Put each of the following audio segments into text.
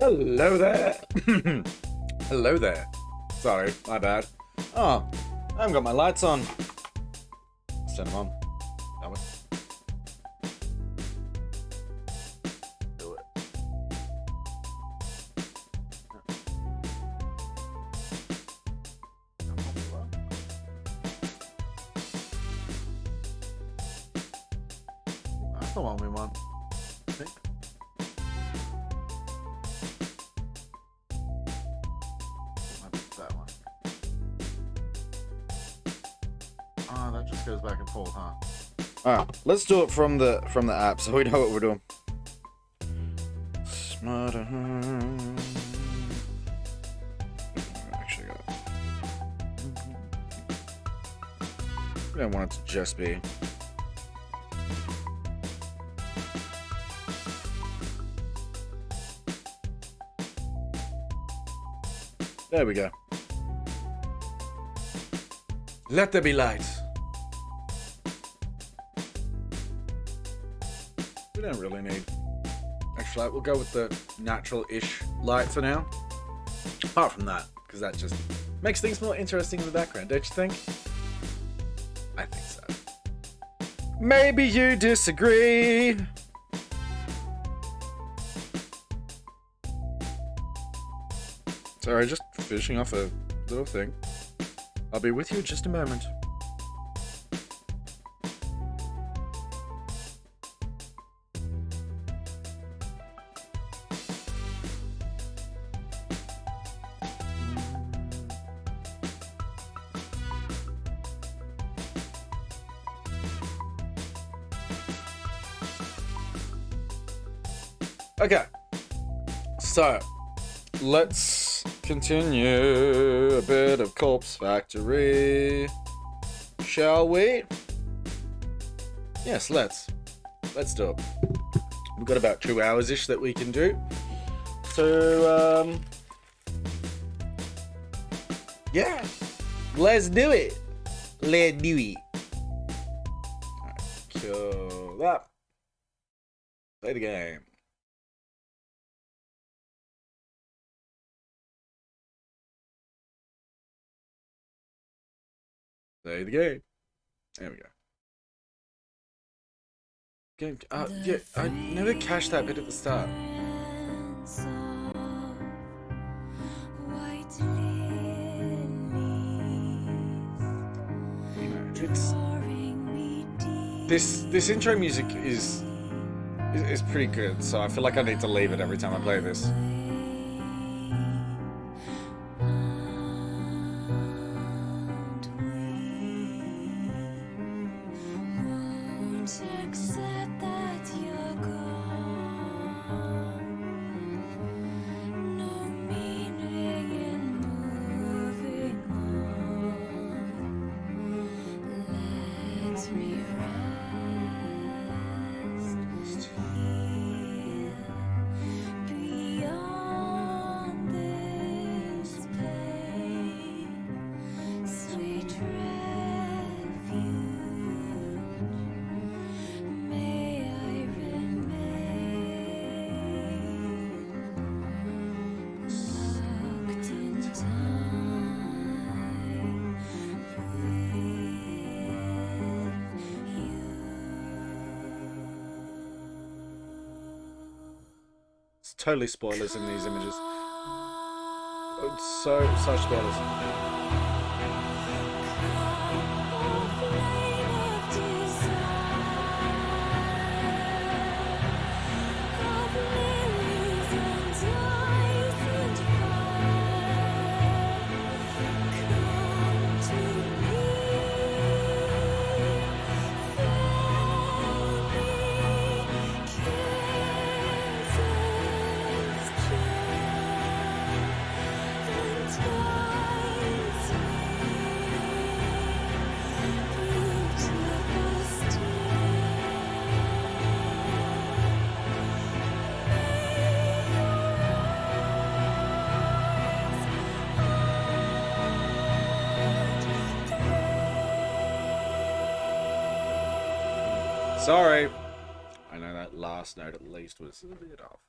Hello there. Hello there. Sorry, my bad. Oh, I haven't got my lights on. Let's turn them on. Damn it. Do it. That's the one we want, I think. That one. Oh, that just goes back and forth, huh? Alright, let's do it from the app so we know what we're doing. Smarter. Actually got it. I don't want it to just be. There we go. Let there be light. We don't really need extra light. We'll go with the natural-ish light for now. Apart from that, because that just makes things more interesting in the background, don't you think? I think so. Maybe you disagree. Sorry, just finishing off a little thing. I'll be with you in just a moment. Okay, so let's continue a bit of Corpse Factory, shall we? Yes, let's do it. We've got about 2 hours-ish that we can do. So, yeah, let's do it. Let's do it. Alright, kill that. Play the game. Play the game. There we go. Game. Yeah, I never cached that bit at the start. It's this intro music is pretty good, so I feel like I need to leave it every time I play this. Totally spoilers in these images. Such spoilers. Sorry. I know that last note at least was a bit off.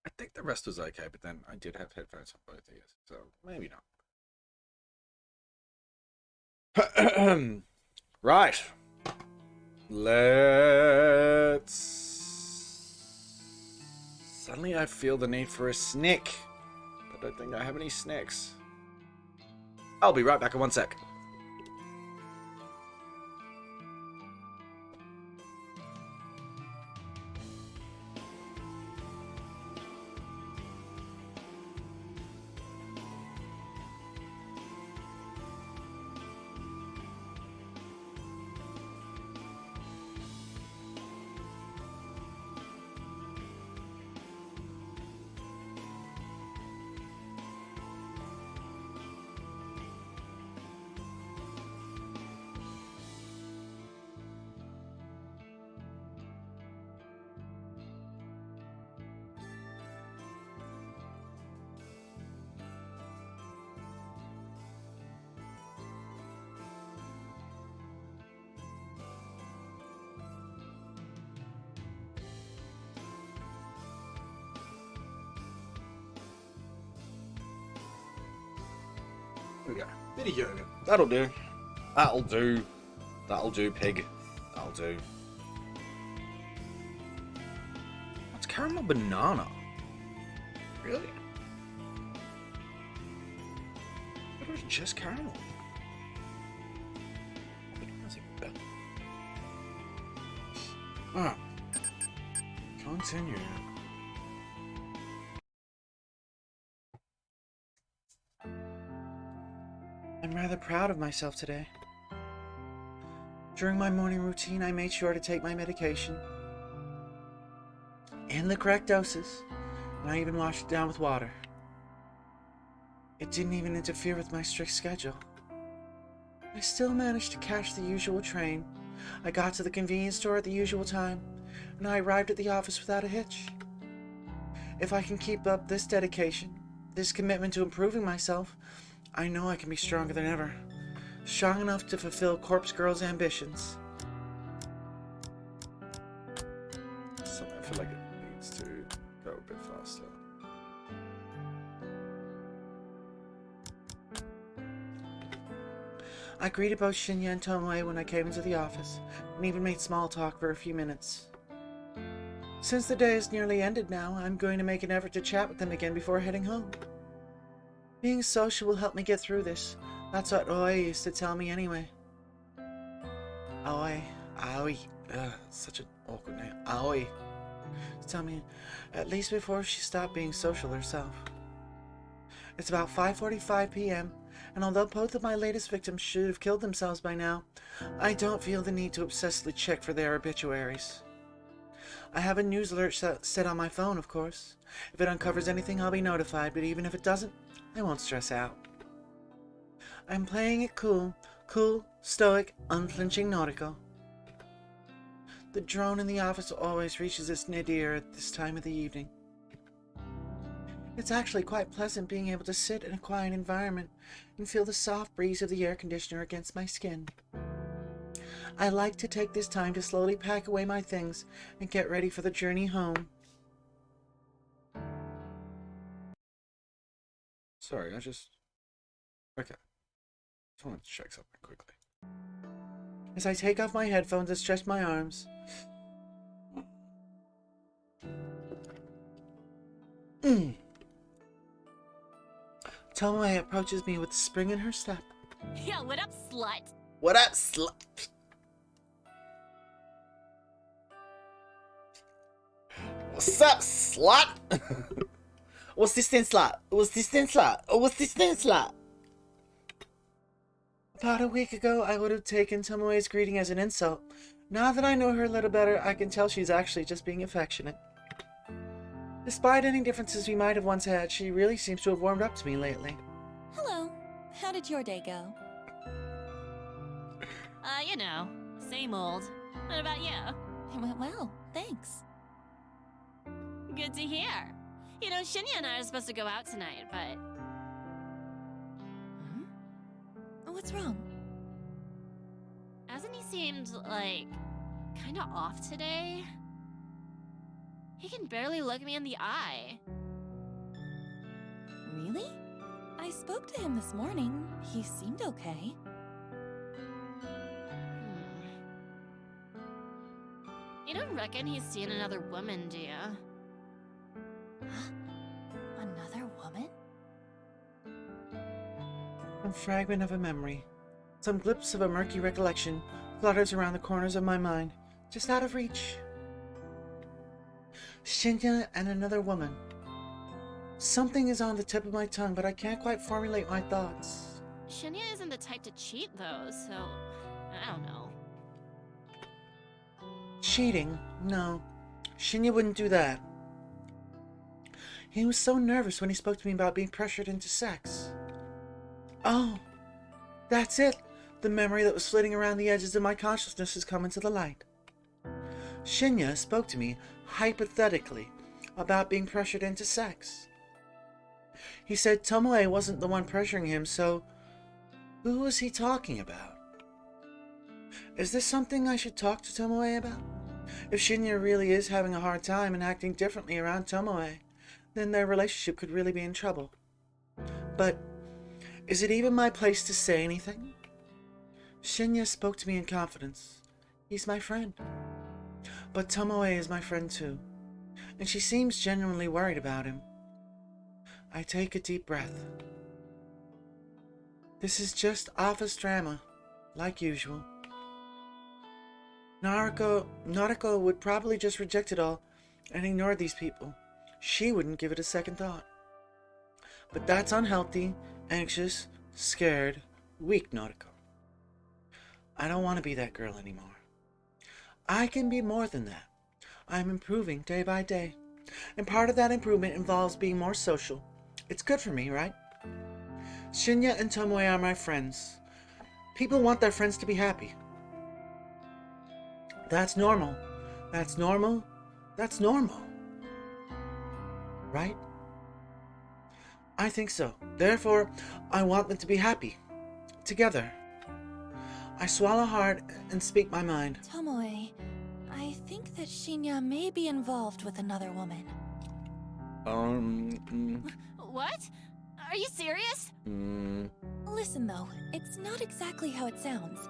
I think the rest was okay, but then I did have headphones on both ears, so maybe not. Right. Let's... Suddenly I feel the need for a snack. I don't think I have any snacks. I'll be right back in 1 sec. Here we go. Bit of yogurt. That'll do. That'll do. That'll do, pig. That'll do. What's caramel banana? Really? It was just caramel. That's even better. Ah. Continue. I'm rather proud of myself today. During my morning routine, I made sure to take my medication in the correct doses, and I even washed it down with water. It didn't even interfere with my strict schedule. I still managed to catch the usual train. I got to the convenience store at the usual time, and I arrived at the office without a hitch. If I can keep up this dedication, this commitment to improving myself, I know I can be stronger than ever. Strong enough to fulfill Corpse Girl's ambitions. So I feel like it needs to go a bit faster. I greeted both Shinya and Tomoe when I came into the office, and even made small talk for a few minutes. Since the day is nearly ended now, I'm going to make an effort to chat with them again before heading home. Being social will help me get through this. That's what Aoi used to tell me anyway. Aoi. Such an awkward name. Aoi. Tell me, at least before she stopped being social herself. It's about 5:45 p.m., and although both of my latest victims should have killed themselves by now, I don't feel the need to obsessively check for their obituaries. I have a news alert set on my phone, of course. If it uncovers anything, I'll be notified, but even if it doesn't, I won't stress out. I'm playing it cool, stoic, unflinching nautical. The drone in the office always reaches its nadir at this time of the evening. It's actually quite pleasant being able to sit in a quiet environment and feel the soft breeze of the air conditioner against my skin. I like to take this time to slowly pack away my things and get ready for the journey home. Sorry, okay. Just wanted to check something quickly. As I take off my headphones and stretch my arms. Tomoe approaches me with a spring in her step. Yeah, what up, slut? What up, slut? What's up, slut? What's this then, slut? What's this then, slut? What's this then, slut? About a week ago, I would have taken Tomoe's greeting as an insult. Now that I know her a little better, I can tell she's actually just being affectionate. Despite any differences we might have once had, she really seems to have warmed up to me lately. Hello. How did your day go? You know, same old. What about you? It went well, thanks. Good to hear. You know, Shinya and I are supposed to go out tonight, but... What's wrong? Hasn't he seemed, like, kinda off today? He can barely look me in the eye. Really? I spoke to him this morning. He seemed okay. You don't reckon he's seen another woman, do ya? Another woman? A fragment of a memory. Some glimpse of a murky recollection flutters around the corners of my mind, just out of reach. Shinya and another woman. Something is on the tip of my tongue, but I can't quite formulate my thoughts. Shinya isn't the type to cheat, though, so I don't know. Cheating? No. Shinya wouldn't do that. He was so nervous when he spoke to me about being pressured into sex. Oh, that's it. The memory that was flitting around the edges of my consciousness has come into the light. Shinya spoke to me, hypothetically, about being pressured into sex. He said Tomoe wasn't the one pressuring him, so who was he talking about? Is this something I should talk to Tomoe about? If Shinya really is having a hard time and acting differently around Tomoe, then their relationship could really be in trouble. But is it even my place to say anything? Shinya spoke to me in confidence. He's my friend. But Tomoe is my friend too, and she seems genuinely worried about him. I take a deep breath. This is just office drama, like usual. Nariko would probably just reject it all and ignore these people. She wouldn't give it a second thought. But that's unhealthy, anxious, scared, weak Nariko. I don't want to be that girl anymore. I can be more than that. I'm improving day by day. And part of that improvement involves being more social. It's good for me, right? Shinya and Tomoe are my friends. People want their friends to be happy. That's normal. That's normal. That's normal. Right? I think so. Therefore, I want them to be happy. Together. I swallow hard and speak my mind. Tomoe, I think that Shinya may be involved with another woman. What? Are you serious? Listen though, it's not exactly how it sounds.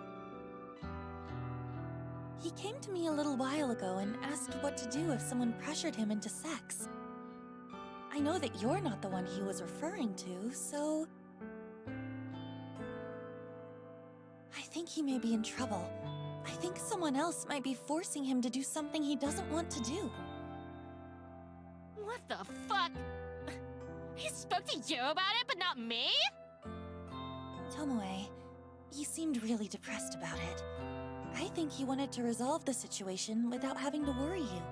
He came to me a little while ago and asked what to do if someone pressured him into sex. I know that you're not the one he was referring to, so... I think he may be in trouble. I think someone else might be forcing him to do something he doesn't want to do. What the fuck? He spoke to you about it, but not me? Tomoe, he seemed really depressed about it. I think he wanted to resolve the situation without having to worry you.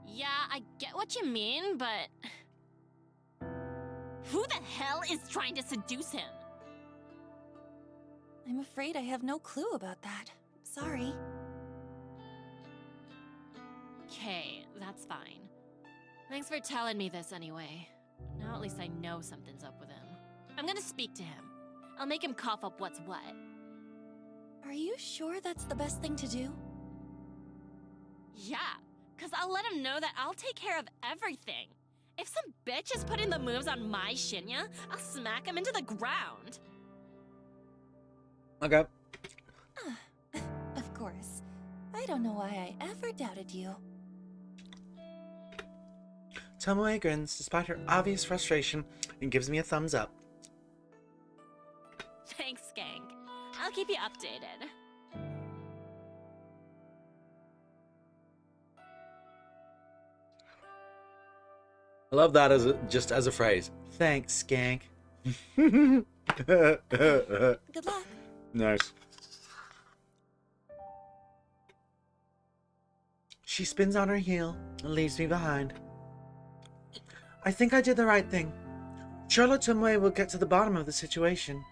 Yeah, I get what you mean, but... Who the hell is trying to seduce him? I'm afraid I have no clue about that. Sorry. Okay, that's fine. Thanks for telling me this anyway. Now at least I know something's up with him. I'm gonna speak to him. I'll make him cough up what's what. Are you sure that's the best thing to do? Yeah, cause I'll let him know that I'll take care of everything. If some bitch is putting the moves on my Shinya, I'll smack him into the ground. Okay. Of course. I don't know why I ever doubted you. Tomoe grins despite her obvious frustration and gives me a thumbs up. Thanks, Skank. I'll keep you updated. I love that just as a phrase. Thanks, Skank. Good luck. Nice. She spins on her heel and leaves me behind. I think I did the right thing. Charlotte Tomoe will get to the bottom of the situation.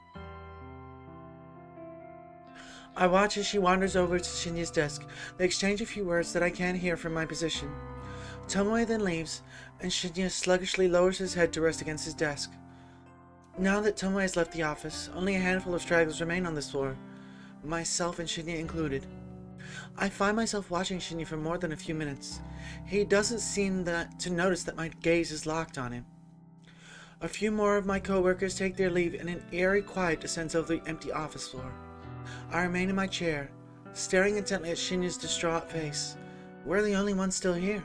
I watch as she wanders over to Shinya's desk. They exchange a few words that I can't hear from my position. Tomoe then leaves, and Shinya sluggishly lowers his head to rest against his desk. Now that Tomoe has left the office, only a handful of stragglers remain on this floor, myself and Shinya included. I find myself watching Shinya for more than a few minutes. He doesn't seem to notice that my gaze is locked on him. A few more of my coworkers take their leave and an eerie quiet descends over the empty office floor. I remain in my chair, staring intently at Shinya's distraught face. We're the only ones still here.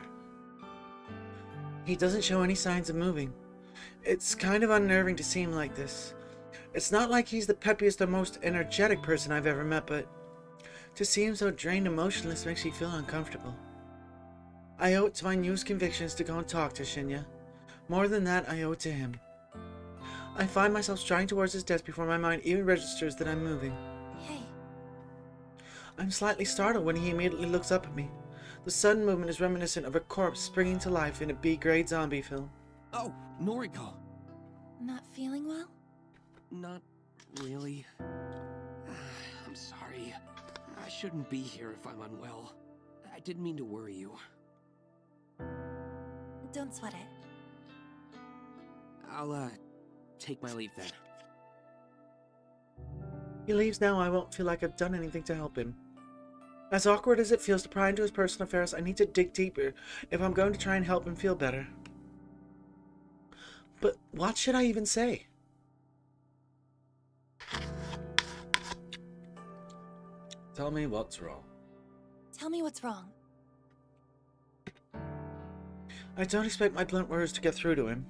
He doesn't show any signs of moving. It's kind of unnerving to see him like this. It's not like he's the peppiest or most energetic person I've ever met, but to see him so drained and motionless makes me feel uncomfortable. I owe it to my newest convictions to go and talk to Shinya. More than that, I owe it to him. I find myself striding towards his desk before my mind even registers that I'm moving. Hey. I'm slightly startled when he immediately looks up at me. The sudden movement is reminiscent of a corpse springing to life in a B-grade zombie film. Oh, Noriko. Not feeling well? Not really. I'm sorry. I shouldn't be here if I'm unwell. I didn't mean to worry you. Don't sweat it. I'll, take my leave then. He leaves now. I won't feel like I've done anything to help him. As awkward as it feels to pry into his personal affairs, I need to dig deeper if I'm going to try and help him feel better. But what should I even say? Tell me what's wrong. Tell me what's wrong. I don't expect my blunt words to get through to him.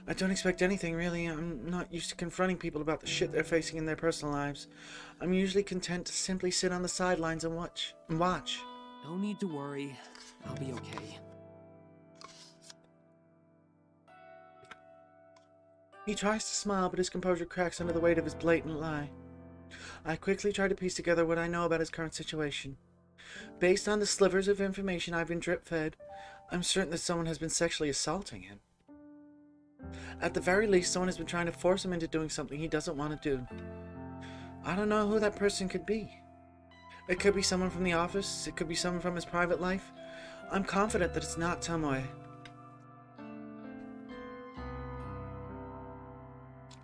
I don't expect anything, really. I'm not used to confronting people about the shit they're facing in their personal lives. I'm usually content to simply sit on the sidelines and watch. No need to worry. I'll be okay. He tries to smile, but his composure cracks under the weight of his blatant lie. I quickly try to piece together what I know about his current situation. Based on the slivers of information I've been drip-fed, I'm certain that someone has been sexually assaulting him. At the very least, someone has been trying to force him into doing something he doesn't want to do. I don't know who that person could be. It could be someone from the office, it could be someone from his private life. I'm confident that it's not Tomoe.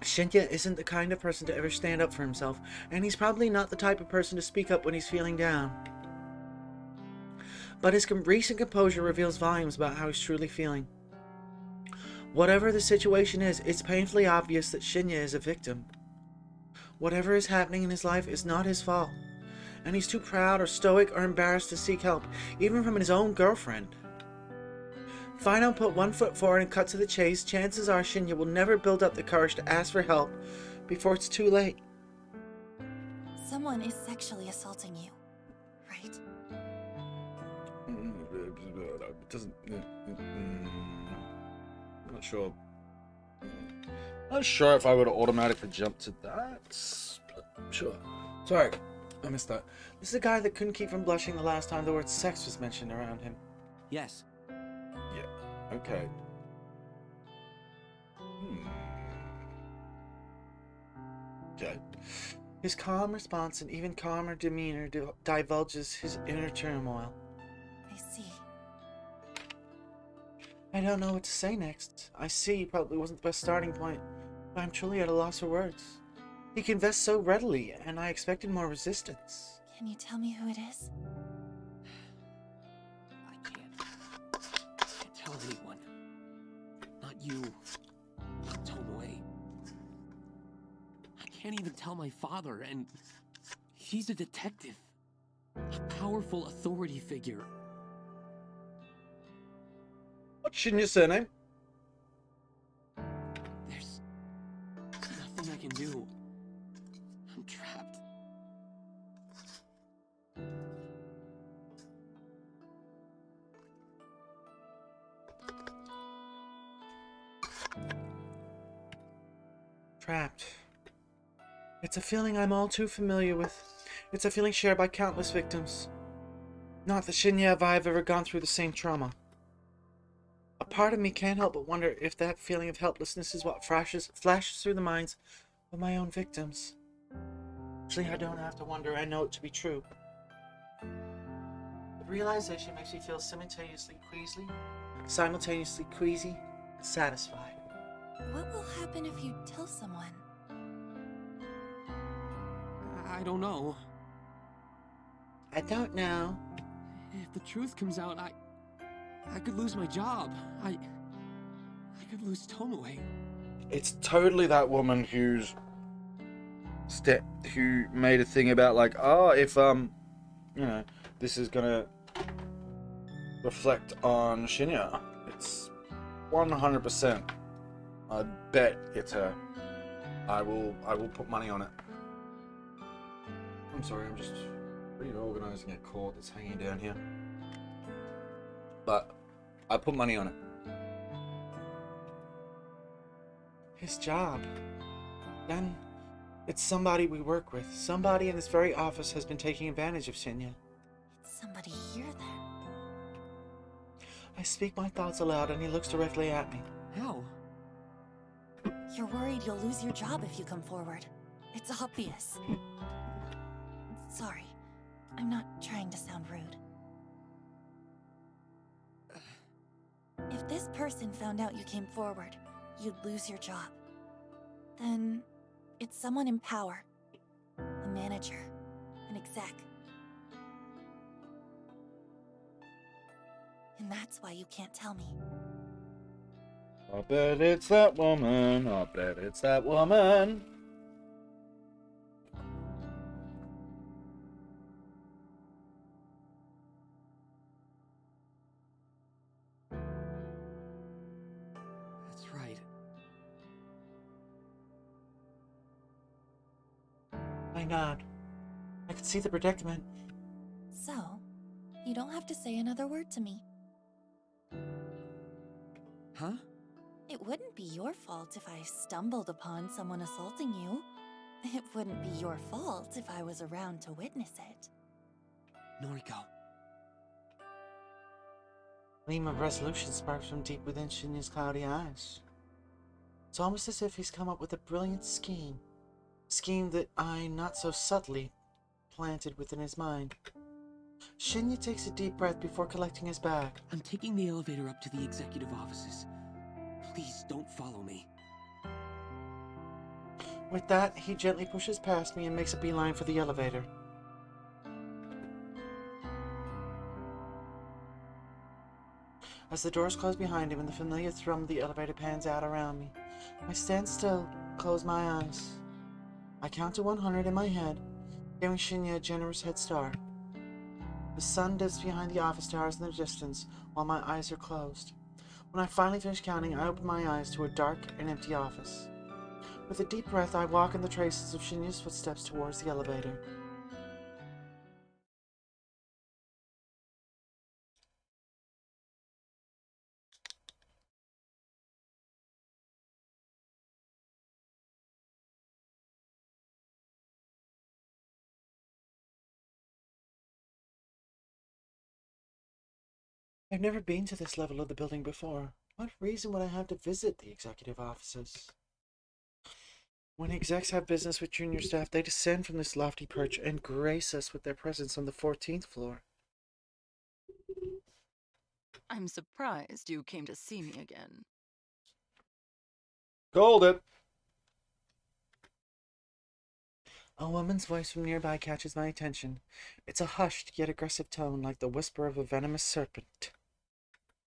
Shinya isn't the kind of person to ever stand up for himself, and he's probably not the type of person to speak up when he's feeling down. But his recent composure reveals volumes about how he's truly feeling. Whatever the situation is, it's painfully obvious that Shinya is a victim. Whatever is happening in his life is not his fault, and he's too proud or stoic or embarrassed to seek help, even from his own girlfriend. If I don't put one foot forward and cut to the chase, chances are Shinya will never build up the courage to ask for help before it's too late. Someone is sexually assaulting you, right? It doesn't. I'm not sure. Not sure if I would automatically jump to that. But sure. Sorry, I missed that. This is a guy that couldn't keep from blushing the last time the word sex was mentioned around him. Yes. Yeah. Okay. Okay. His calm response and even calmer demeanor divulges his inner turmoil. I see. I don't know what to say next. I see probably wasn't the best starting point, but I'm truly at a loss for words. He confessed so readily, and I expected more resistance. Can you tell me who it is? I can't tell anyone. Not you. Not Tomoe. I can't even tell my father, and he's a detective. A powerful authority figure. What's Shinya's surname? There's nothing I can do. I'm trapped. Trapped. It's a feeling I'm all too familiar with. It's a feeling shared by countless victims. Not that Shinya and I have ever gone through the same trauma. A part of me can't help but wonder if that feeling of helplessness is what flashes through the minds of my own victims. Actually, I don't have to wonder, I know it to be true. The realization makes me feel simultaneously queasy, and satisfied. What will happen if you tell someone? I don't know. I don't know. If the truth comes out, I could lose my job. I could lose Tomoe. It's totally that woman who made a thing about like, oh, if this is gonna reflect on Shinya. It's 100%. I bet it's her. I will put money on it. I'm sorry, I'm just reorganizing a cord that's hanging down here. But I put money on it. His job. Then it's somebody we work with. Somebody in this very office has been taking advantage of Shinya. Somebody here then. I speak my thoughts aloud and he looks directly at me. How? You're worried you'll lose your job if you come forward. It's obvious. Sorry. I'm not trying to sound rude. If this person found out you came forward, you'd lose your job. Then it's someone in power. A manager. An exec. And that's why you can't tell me. I bet it's that woman. I bet it's that woman. That's right. I nod. I can see the predicament. So, you don't have to say another word to me. Huh? It wouldn't be your fault if I stumbled upon someone assaulting you. It wouldn't be your fault if I was around to witness it. Noriko. A gleam of resolution sparks from deep within Shinya's cloudy eyes. It's almost as if he's come up with a brilliant scheme. A scheme that I, not so subtly, planted within his mind. Shinya takes a deep breath before collecting his bag. I'm taking the elevator up to the executive offices. Please don't follow me. With that, he gently pushes past me and makes a beeline for the elevator. As the doors close behind him and the familiar thrum of the elevator pans out around me, I stand still, close my eyes. I count to 100 in my head, giving Shinya a generous head start. The sun dips behind the office towers in the distance while my eyes are closed. When I finally finish counting, I open my eyes to a dark and empty office. With a deep breath, I walk in the traces of Shinya's footsteps towards the elevator. I've never been to this level of the building before. What reason would I have to visit the executive offices? When execs have business with junior staff, they descend from this lofty perch and grace us with their presence on the 14th floor. I'm surprised you came to see me again. Called it. A woman's voice from nearby catches my attention. It's a hushed yet aggressive tone, like the whisper of a venomous serpent.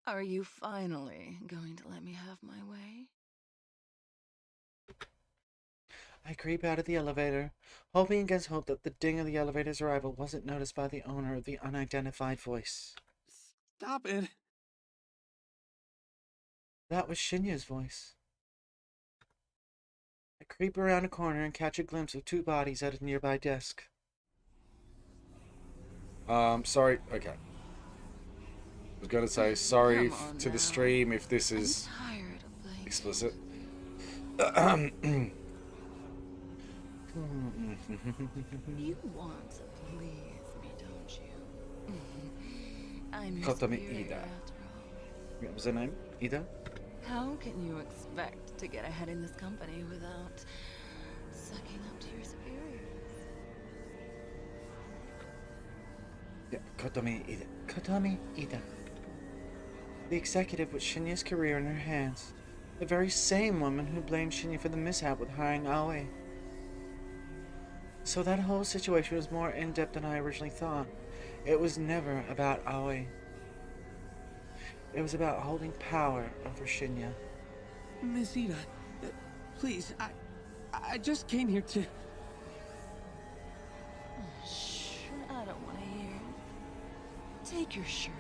Are you finally going to let me have my way? I creep out of the elevator, hoping against hope that the ding of the elevator's arrival wasn't noticed by the owner of the unidentified voice. Stop it! That was Shinya's voice. I creep around a corner and catch a glimpse of two bodies at a nearby desk. Sorry. Okay. I was gonna say sorry Come on to the now. stream if this is I'm tired of playing. explicit. You want to please me, don't you? I'm your Kotomi superior Ida. after all. What was her name? Ida? How can you expect to get ahead in this company without sucking up to your superiors? Yeah, Kotomi Ida. Kotomi Ida. The executive with Shinya's career in her hands. The very same woman who blamed Shinya for the mishap with hiring Aoi. So that whole situation was more in-depth than I originally thought. It was never about Aoi. It was about holding power over Shinya. Miss Ida, please, I just came here to... Shh, I don't want to hear it. Take your shirt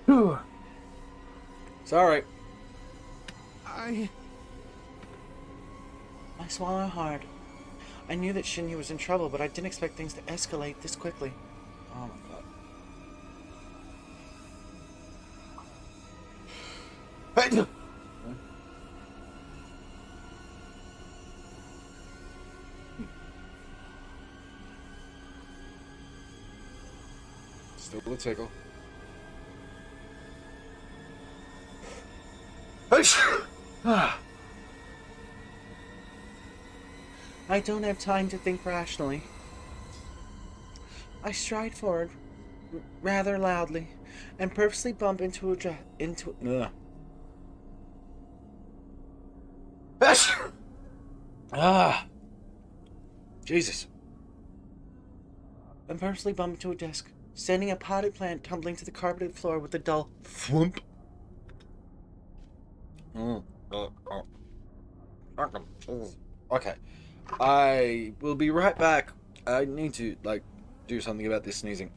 off. Sorry. I swallowed hard. I knew that Shinya was in trouble, but I didn't expect things to escalate this quickly. Oh my god. Still a tickle. I don't have time to think rationally. I stride forward, rather loudly, and purposely bump into Jesus. and purposely bump into a desk, sending a potted plant tumbling to the carpeted floor with a dull thwomp. Okay. I will be right back. I need to, do something about this sneezing.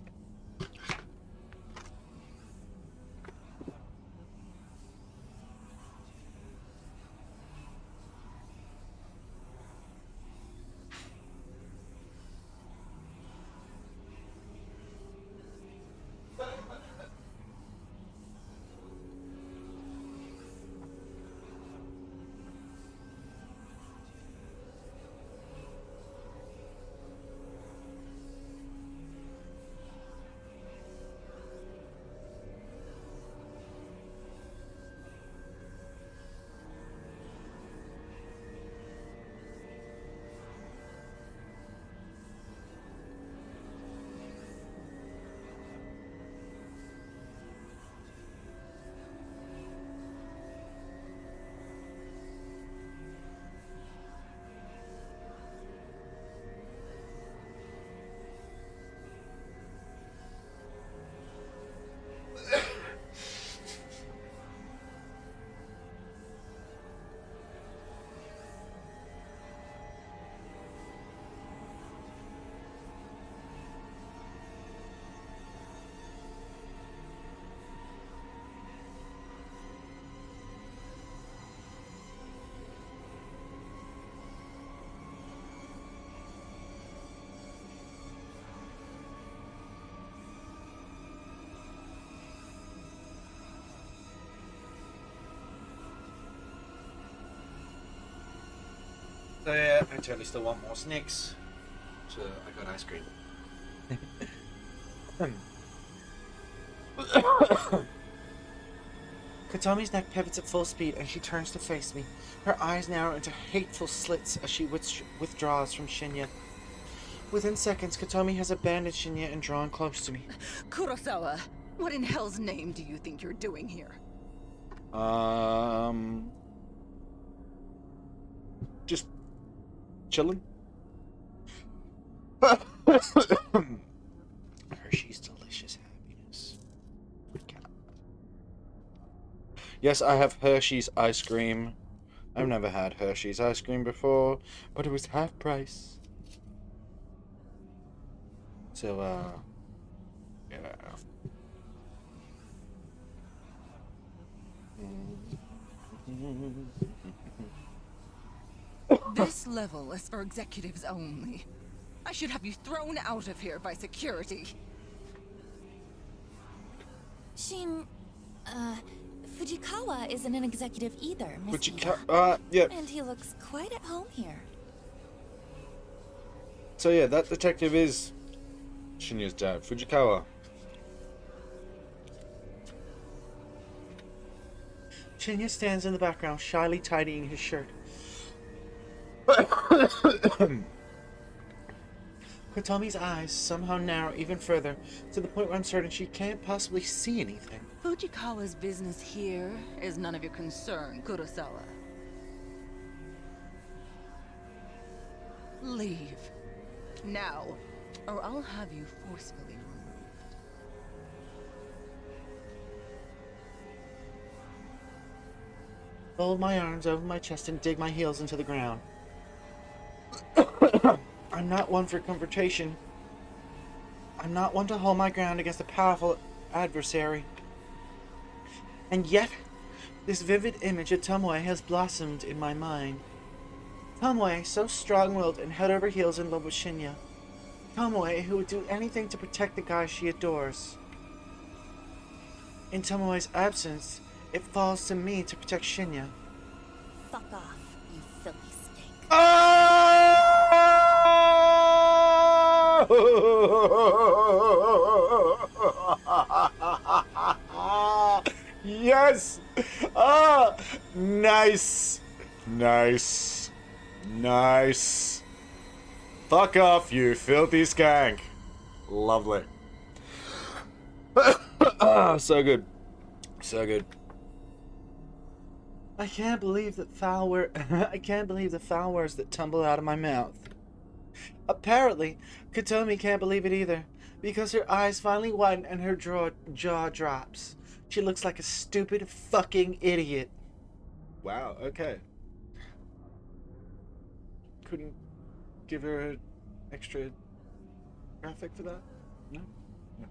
So yeah, I totally still want more snacks. So I got ice cream. Katami's neck pivots at full speed and she turns to face me. Her eyes narrow into hateful slits as she withdraws from Shinya. Within seconds, Katami has abandoned Shinya and drawn close to me. Kurosawa, what in hell's name do you think you're doing here? Just chilling. Hershey's delicious happiness. Yes, I have Hershey's ice cream. I've never had Hershey's ice cream before, but it was half price. So, yeah. This level is for executives only. I should have you thrown out of here by security. Fujikawa isn't an executive either, Miss Ida. Yeah. And he looks quite at home here. So yeah, that detective is Shinya's dad, Fujikawa. Shinya stands in the background, shyly tidying his shirt. Katami's eyes somehow narrow even further, to the point where I'm certain she can't possibly see anything. Fujikawa's business here is none of your concern, Kurosawa. Leave. Now, or I'll have you forcefully removed. Fold my arms over my chest and dig my heels into the ground. I'm not one for confrontation. I'm not one to hold my ground against a powerful adversary. And yet, this vivid image of Tomoe has blossomed in my mind. Tomoe, so strong-willed and head over heels in love with Shinya. Tomoe, who would do anything to protect the guy she adores. In Tomoe's absence, it falls to me to protect Shinya. Fuck off, you filthy stink. Yes! Ah! Nice! Nice. Nice. Fuck off, you filthy skank. Lovely. So good. So good. I can't believe the foul words that tumble out of my mouth. Apparently, Kotomi can't believe it either, because her eyes finally widen and her jaw drops. She looks like a stupid fucking idiot. Wow, okay. Couldn't give her an extra graphic for that? No? No.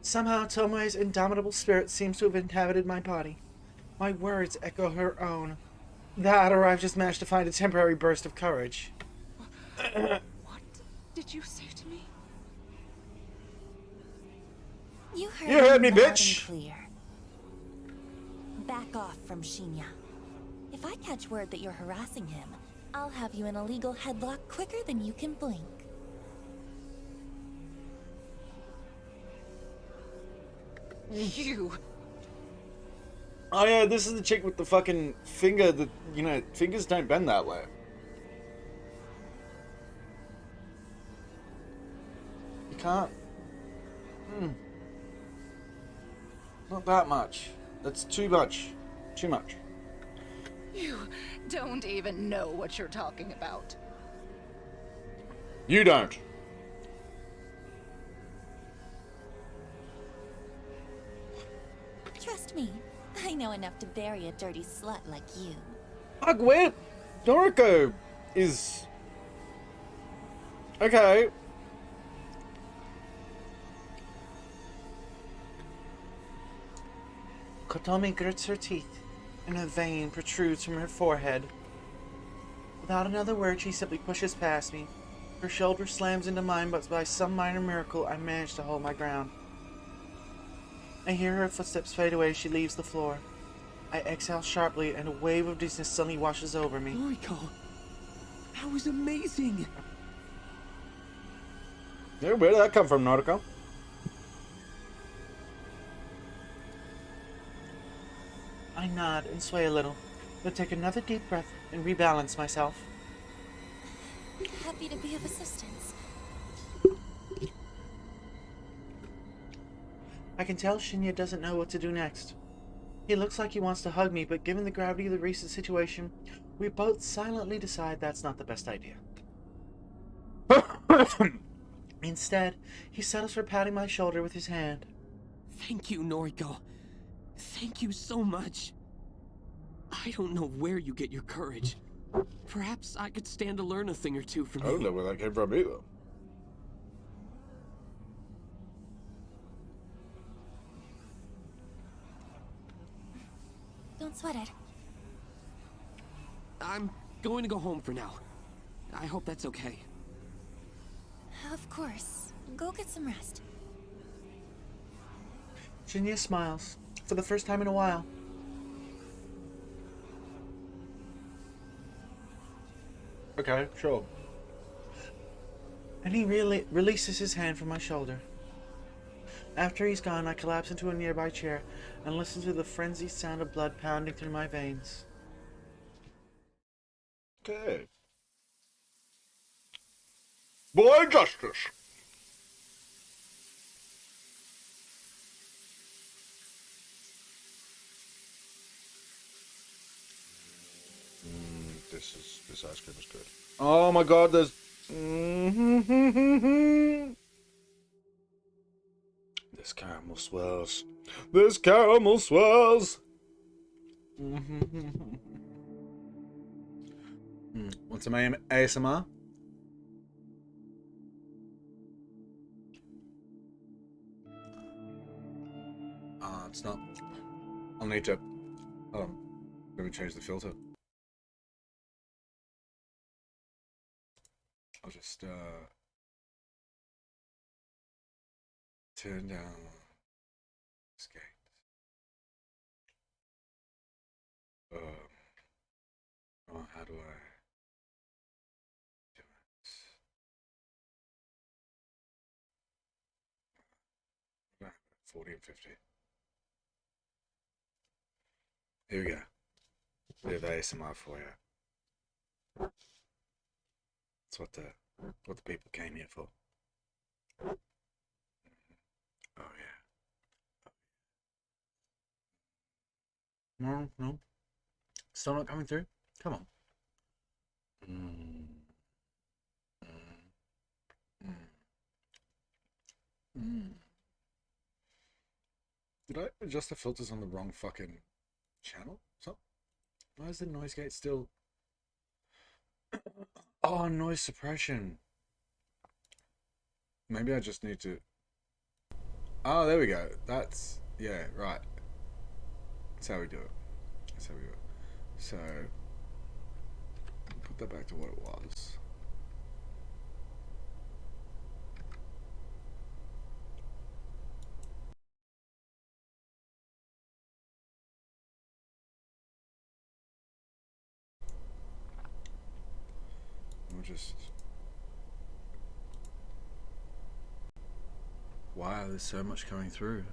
Somehow, Tomoe's indomitable spirit seems to have inhabited my body. My words echo her own. That, or I've just managed to find a temporary burst of courage. What did you say to me? You heard, You heard me, loud and bitch. clear. Back off from Shinya. If I catch word that you're harassing him, I'll have you in a legal headlock quicker than you can blink. You. Oh yeah, this is the chick with the fucking finger that, you know, fingers don't bend that way. You can't. Not that much. That's too much. Too much. You don't even know what you're talking about. You don't. Trust me, I know enough to bury a dirty slut like you. Fuck, where Noriko is... Okay. Kotomi grits her teeth, and a vein protrudes from her forehead. Without another word, she simply pushes past me. Her shoulder slams into mine, but by some minor miracle, I manage to hold my ground. I hear her footsteps fade away as she leaves the floor. I exhale sharply, and a wave of dizziness suddenly washes over me. Noriko, that was amazing. Yeah, where did that come from, Noriko? I nod and sway a little, then take another deep breath and rebalance myself. Happy to be of assistance. I can tell Shinya doesn't know what to do next. He looks like he wants to hug me, but given the gravity of the recent situation, we both silently decide that's not the best idea. Instead, he settles for patting my shoulder with his hand. Thank you, Noriko. Thank you so much. I don't know where you get your courage. Perhaps I could stand to learn a thing or two from I don't know you. where that came from either. Don't sweat it. I'm going to go home for now. I hope that's okay. Of course. Go get some rest. Shinya smiles, for the first time in a while. Okay, sure. And he releases his hand from my shoulder. After he's gone, I collapse into a nearby chair and listen to the frenzied sound of blood pounding through my veins. Okay. Boy Justice. this ice cream is good. Oh my god, there's this caramel swirls. This caramel swirls. Want some ASMR? It's not. I'll need to. Let me change the filter. I'll just turn down escape. Oh, how do I do it? 40 and 50. Here we go. Bit of ASMR for you. That's what the people came here for. Oh yeah. No. Still not coming through? Come on. Did I adjust the filters on the wrong fucking channel? So, why is the noise gate still? Oh, noise suppression. Maybe I just need to. Oh, there we go. That's yeah, right. That's how we do it. That's how we do it. So, put that back to what it was. We'll just. Wow, there's so much coming through.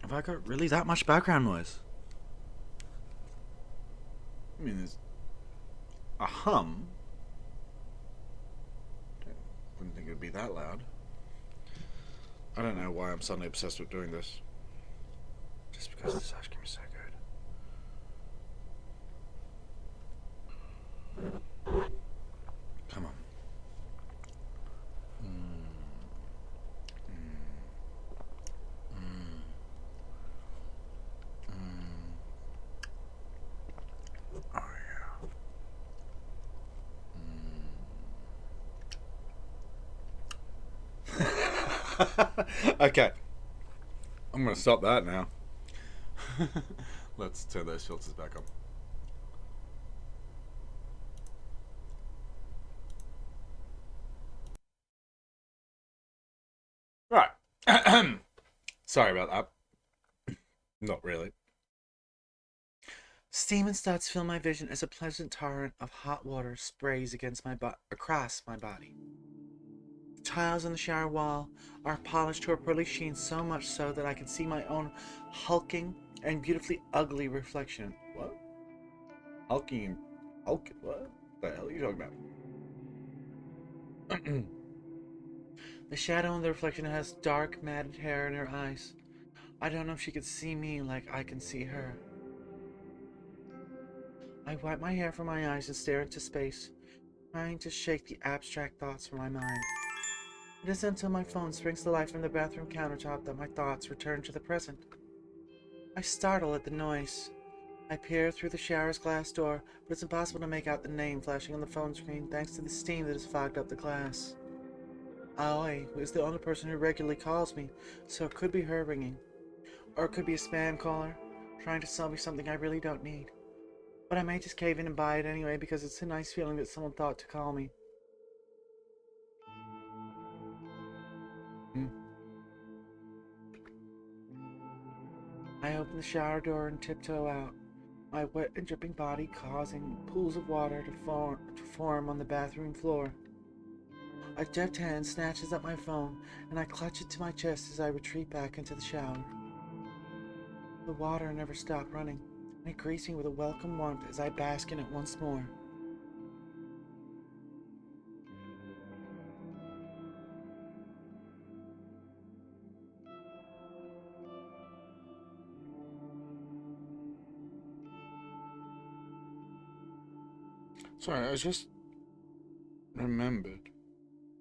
Have I got really that much background noise? I mean, there's a hum. Wouldn't think it'd be that loud. I don't know why I'm suddenly obsessed with doing this. Just because this ice cream is so good. Come on. Oh yeah. Okay. I'm gonna stop that now. Let's turn those filters back on. Right. Sorry about that. Not really. Steam and starts fill my vision as a pleasant torrent of hot water sprays across my body. The tiles on the shower wall are polished to a pearly sheen, so much so that I can see my own hulking and beautifully ugly reflection. What? Hulking? What the hell are you talking about? The shadow in the reflection has dark, matted hair in her eyes. I don't know if she could see me like I can see her. I wipe my hair from my eyes and stare into space, trying to shake the abstract thoughts from my mind. It isn't until my phone springs to life from the bathroom countertop that my thoughts return to the present. I startle at the noise. I peer through the shower's glass door, but it's impossible to make out the name flashing on the phone screen thanks to the steam that has fogged up the glass. Aoi is the only person who regularly calls me, so it could be her ringing. Or it could be a spam caller, trying to sell me something I really don't need. But I may just cave in and buy it anyway because it's a nice feeling that someone thought to call me. I open the shower door and tiptoe out, my wet and dripping body causing pools of water to form on the bathroom floor. A deft hand snatches up my phone, and I clutch it to my chest as I retreat back into the shower. The water never stopped running, and it greets me with a welcome warmth as I bask in it once more. Sorry, I just remembered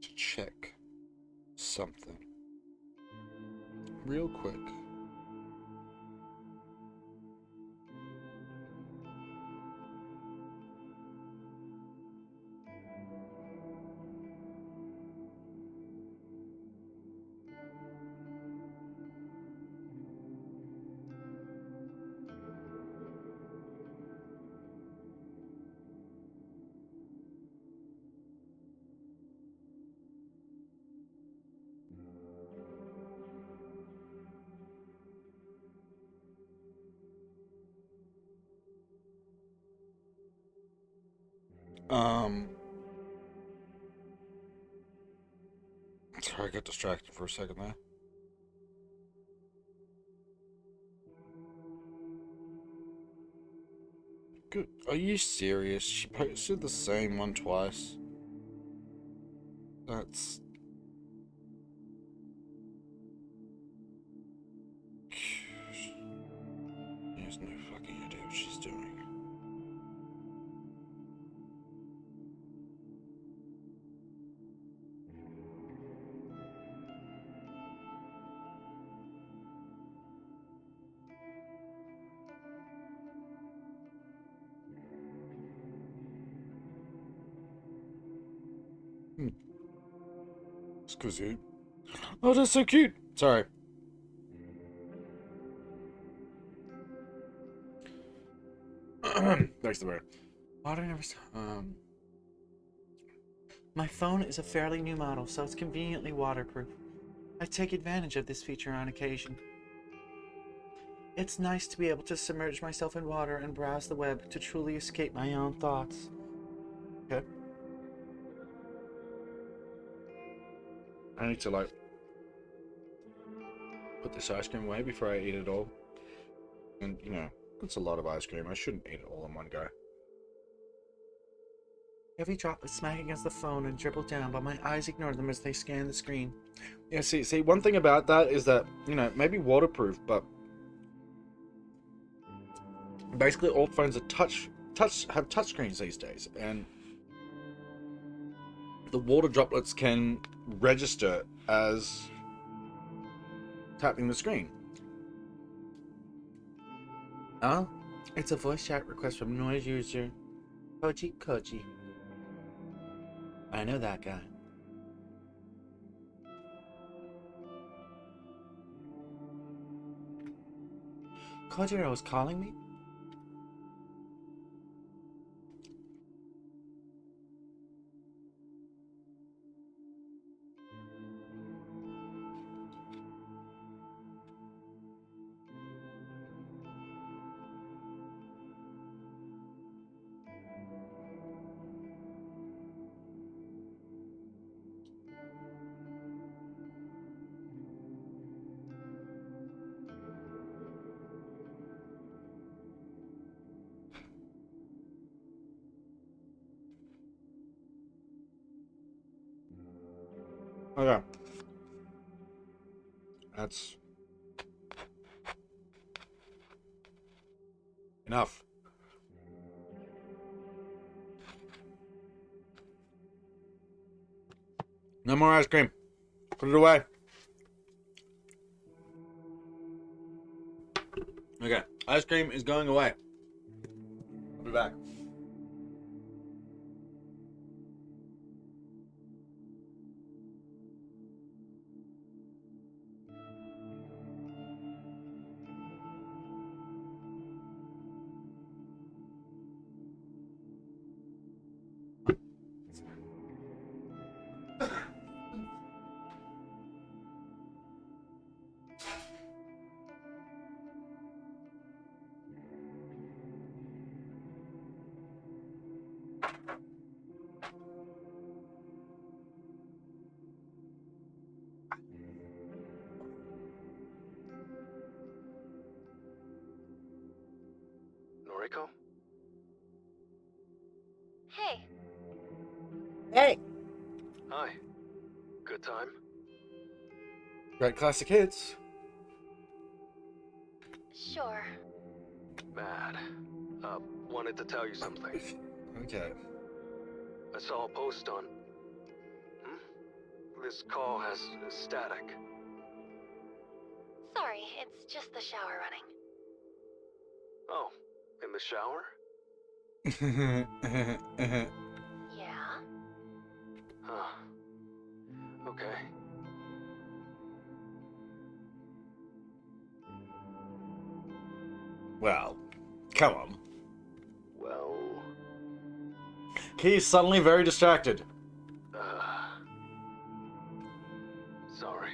to check something real quick. Sorry, I got distracted for a second there. Good. Are you serious? She posted the same one twice. That's... He has no fucking idea what she's doing. Excuse. Oh, that's so cute. Sorry. Thanks the word. Water never. My phone is a fairly new model, so it's conveniently waterproof. I take advantage of this feature on occasion. It's nice to be able to submerge myself in water and browse the web to truly escape my own thoughts. Okay. I need to, like, put this ice cream away before I eat it all. And, you know, that's a lot of ice cream. I shouldn't eat it all in one go. Every droplet smack against the phone and dribble down, but my eyes ignore them as they scan the screen. Yeah, see, one thing about that is that, you know, maybe waterproof, but basically all phones are have touch screens these days, and the water droplets can register as tapping the screen. Oh, it's a voice chat request from noise user Koji. I know that guy. Kojiro is calling me? Okay. That's enough. No more ice cream. Put it away. Okay. Ice cream is going away. I'll be back. Noriko? Hey, Hey! Hi. Good time? Great classic hits. sure. Bad. Wanted to tell you something. Okay. I saw a post on... This call has static. Sorry, it's just the shower running. Oh, in the shower? Yeah? Huh. Okay. Well, come on. Well... He's suddenly very distracted. Sorry.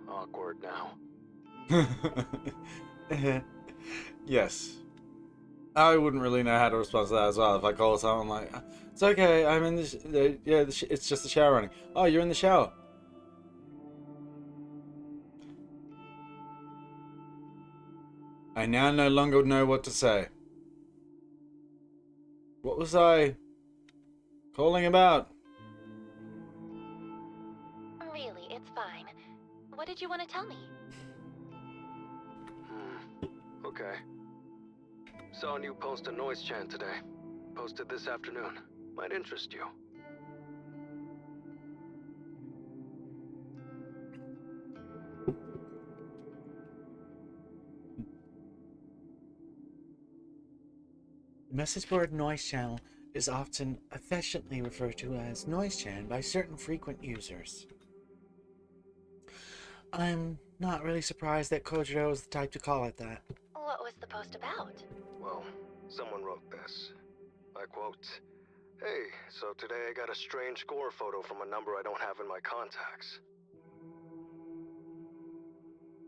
Awkward now. Yes. I wouldn't really know how to respond to that as well. If I call someone like, it's okay, I'm in it's just the shower running. Oh, you're in the shower. I now no longer know what to say. What was I calling about? Really, it's fine. What did you want to tell me? Okay. Saw a new post on Noise Chan today. Posted this afternoon. Might interest you. The message board Noise Channel is often affectionately referred to as Noise Chan by certain frequent users. I'm not really surprised that Kojiro is the type to call it that. What was the post about? Well, someone wrote this. I quote, "Hey, so today I got a strange gore photo from a number I don't have in my contacts."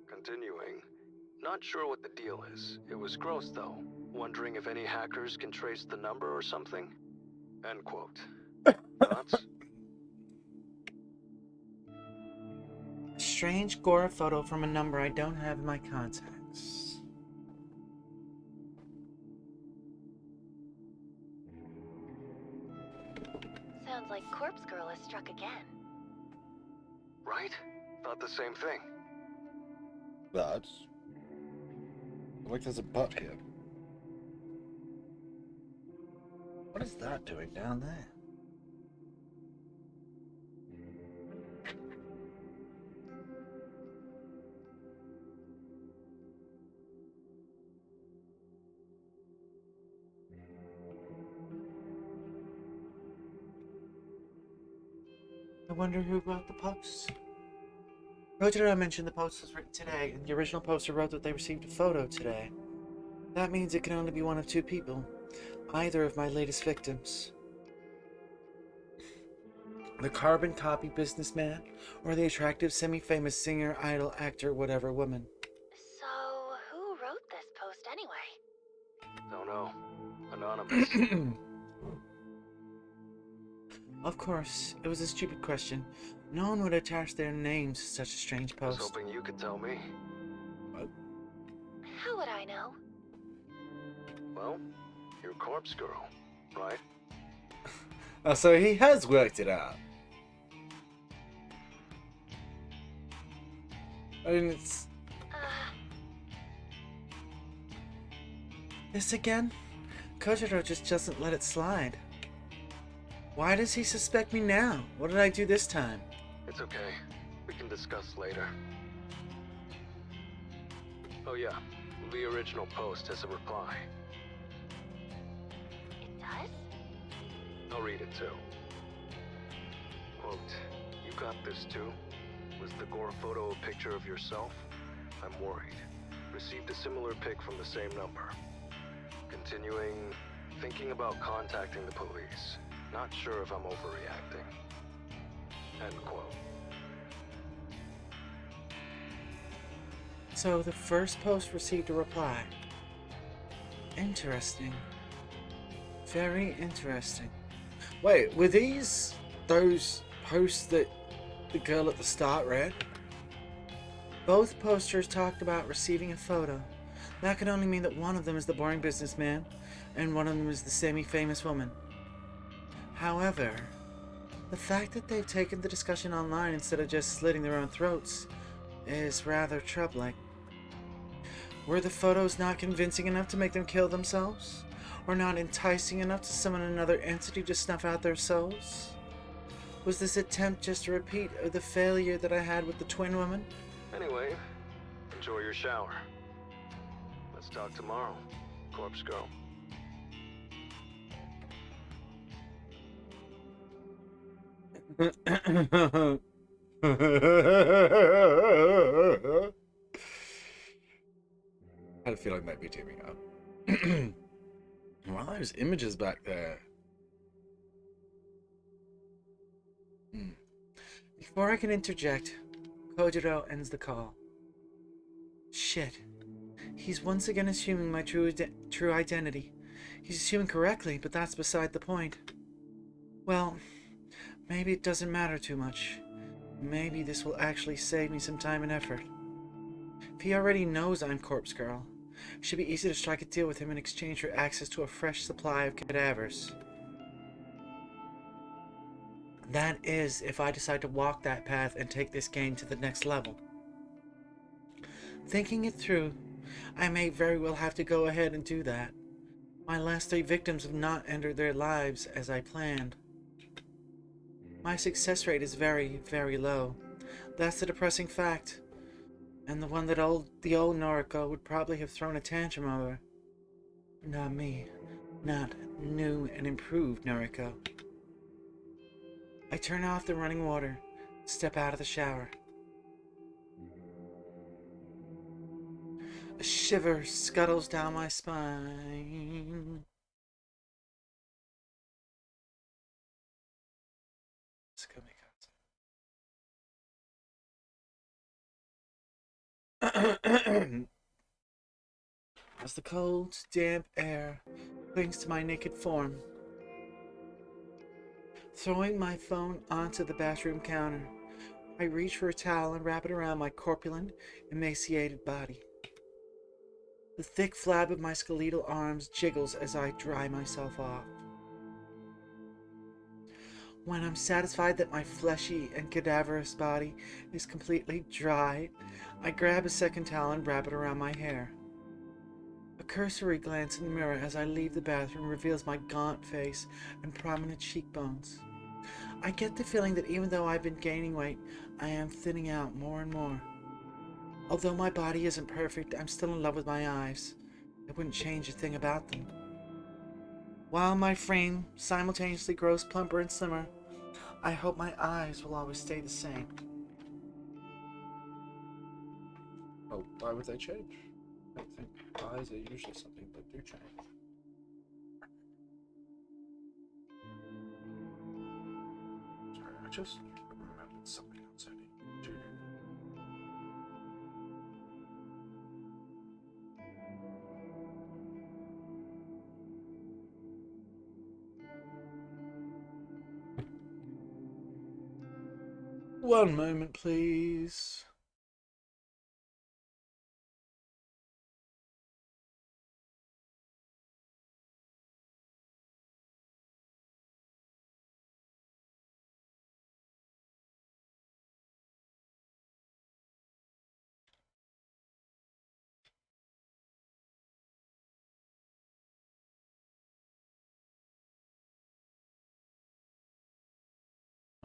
Continuing, not sure what the deal is. It was gross though. Wondering if any hackers can trace the number or something? End quote. Thoughts? A strange Gora photo from a number I don't have in my contacts. Sounds like Corpse Girl has struck again. Right? Thought the same thing. That's like there's a butt here. What is that doing down there? I wonder who wrote the post. Kojiro mentioned the post was written today, and the original poster wrote that they received a photo today. That means it can only be one of two people. Either of my latest victims. The carbon copy businessman, or the attractive semi-famous singer, idol, actor, whatever woman. So, who wrote this post anyway? Don't know. Anonymous. Of course, it was a stupid question. No one would attach their names to such a strange I was post. hoping you could tell me. How would I know? Well, you're Corpse Girl, right? Oh, so he has worked it out. I mean, it's... This again? Kojiro just doesn't let it slide. Why does he suspect me now? What did I do this time? It's okay. We can discuss later. Oh yeah, the original post has a reply. It does? I'll read it too. Quote, "You got this too? Was the gore photo a picture of yourself? I'm worried. Received a similar pic from the same number. Continuing, thinking about contacting the police. Not sure if I'm overreacting." End quote. So the first post received a reply. Interesting. Very interesting. Wait, were these those posts that the girl at the start read? Both posters talked about receiving a photo. That could only mean that one of them is the boring businessman, and one of them is the semi-famous woman. However, the fact that they've taken the discussion online instead of just slitting their own throats is rather troubling. Were the photos not convincing enough to make them kill themselves? or not enticing enough to summon another entity to snuff out their souls? Was this attempt just a repeat of the failure that I had with the twin woman? Anyway, enjoy your shower. Let's talk tomorrow, Corpse Girl. I had a feeling they'd be teaming up. Well, there's images back there. Before I can interject, Kojiro ends the call. Shit. He's once again assuming my true identity. He's assuming correctly, but that's beside the point. Well, maybe it doesn't matter too much. Maybe this will actually save me some time and effort. If he already knows I'm Corpse Girl, it should be easy to strike a deal with him in exchange for access to a fresh supply of cadavers. That is, if I decide to walk that path and take this game to the next level. Thinking it through, I may very well have to go ahead and do that. My last 3 victims have not ended their lives as I planned. My success rate is very, very low. That's the depressing fact. And the one that the old Noriko would probably have thrown a tantrum over. Not me. Not new and improved Noriko. I turn off the running water, step out of the shower. A shiver scuttles down my spine. Let's go make out. As the cold, damp air clings to my naked form. Throwing my phone onto the bathroom counter, I reach for a towel and wrap it around my corpulent, emaciated body. The thick flab of my skeletal arms jiggles as I dry myself off. When I'm satisfied that my fleshy and cadaverous body is completely dry, I grab a second towel and wrap it around my hair. A cursory glance in the mirror as I leave the bathroom reveals my gaunt face and prominent cheekbones. I get the feeling that even though I've been gaining weight, I am thinning out more and more. Although my body isn't perfect, I'm still in love with my eyes. I wouldn't change a thing about them. While my frame simultaneously grows plumper and slimmer, I hope my eyes will always stay the same. Oh, why would they change? I think eyes are usually something that do change. Sorry, I just remembered something else I need to do. One moment, please.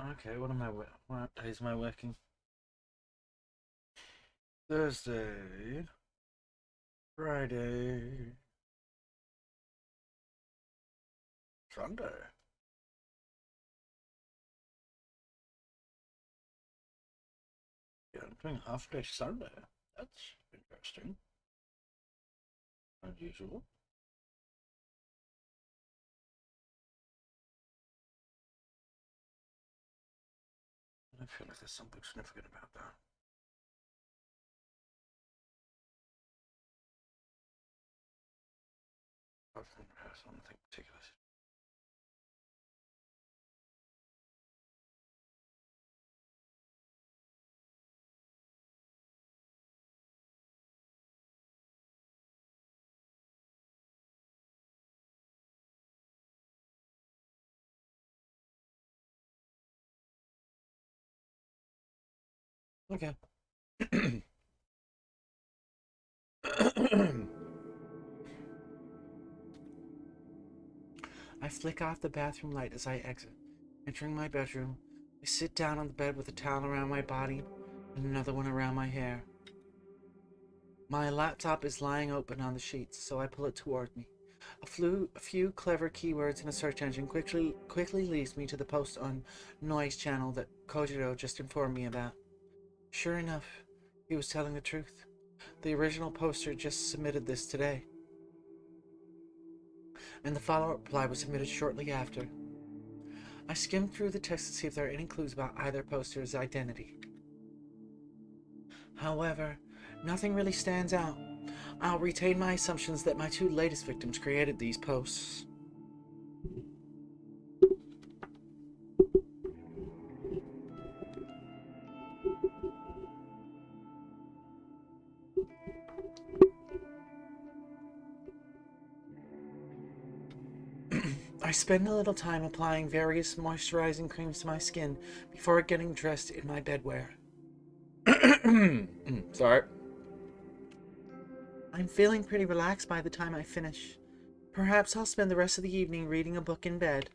Okay, what days am I working? Thursday, Friday, Sunday. Yeah, I'm doing half day Sunday. That's interesting. Unusual. I feel like there's something significant about that. I don't have something particular. Okay. I flick off the bathroom light as I exit. Entering my bedroom, I sit down on the bed with a towel around my body and another one around my hair. My laptop is lying open on the sheets, so I pull it toward me. A few clever keywords in a search engine quickly leads me to the post on Noise channel that Kojiro just informed me about. Sure enough, he was telling the truth. The original poster just submitted this today, and the follow-up reply was submitted shortly after. I skimmed through the text to see if there are any clues about either poster's identity. However, nothing really stands out. I'll retain my assumptions that my two latest victims created these posts. I spend a little time applying various moisturizing creams to my skin before getting dressed in my bedwear. Sorry. I'm feeling pretty relaxed by the time I finish. Perhaps I'll spend the rest of the evening reading a book in bed.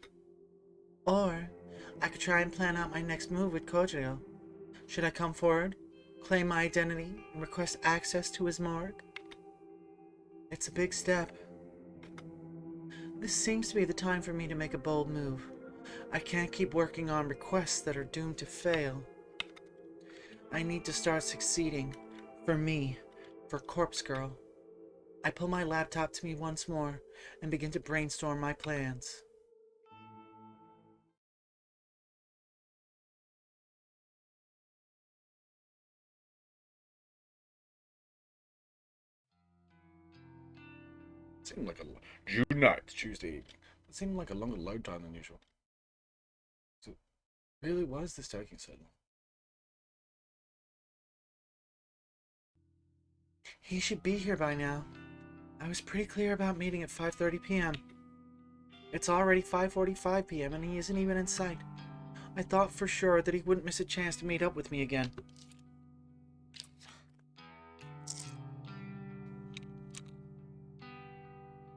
Or I could try and plan out my next move with Kojiro. Should I come forward, claim my identity, and request access to his morgue? It's a big step. This seems to be the time for me to make a bold move. I can't keep working on requests that are doomed to fail. I need to start succeeding. For me. For Corpse Girl. I pull my laptop to me once more and begin to brainstorm my plans. Seemed like a June 9th, Tuesday evening. It seemed like a longer load time than usual. So, really, why is this taking so long? He should be here by now. I was pretty clear about meeting at 5:30 p.m. It's already 5:45 p.m. and he isn't even in sight. I thought for sure that he wouldn't miss a chance to meet up with me again.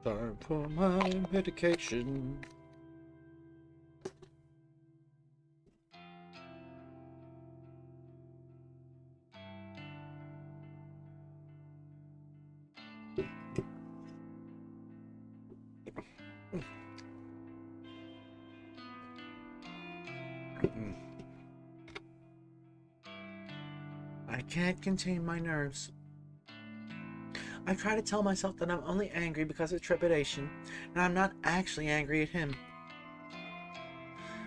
Time for my medication. I can't contain my nerves. I try to tell myself that I'm only angry because of trepidation, and I'm not actually angry at him.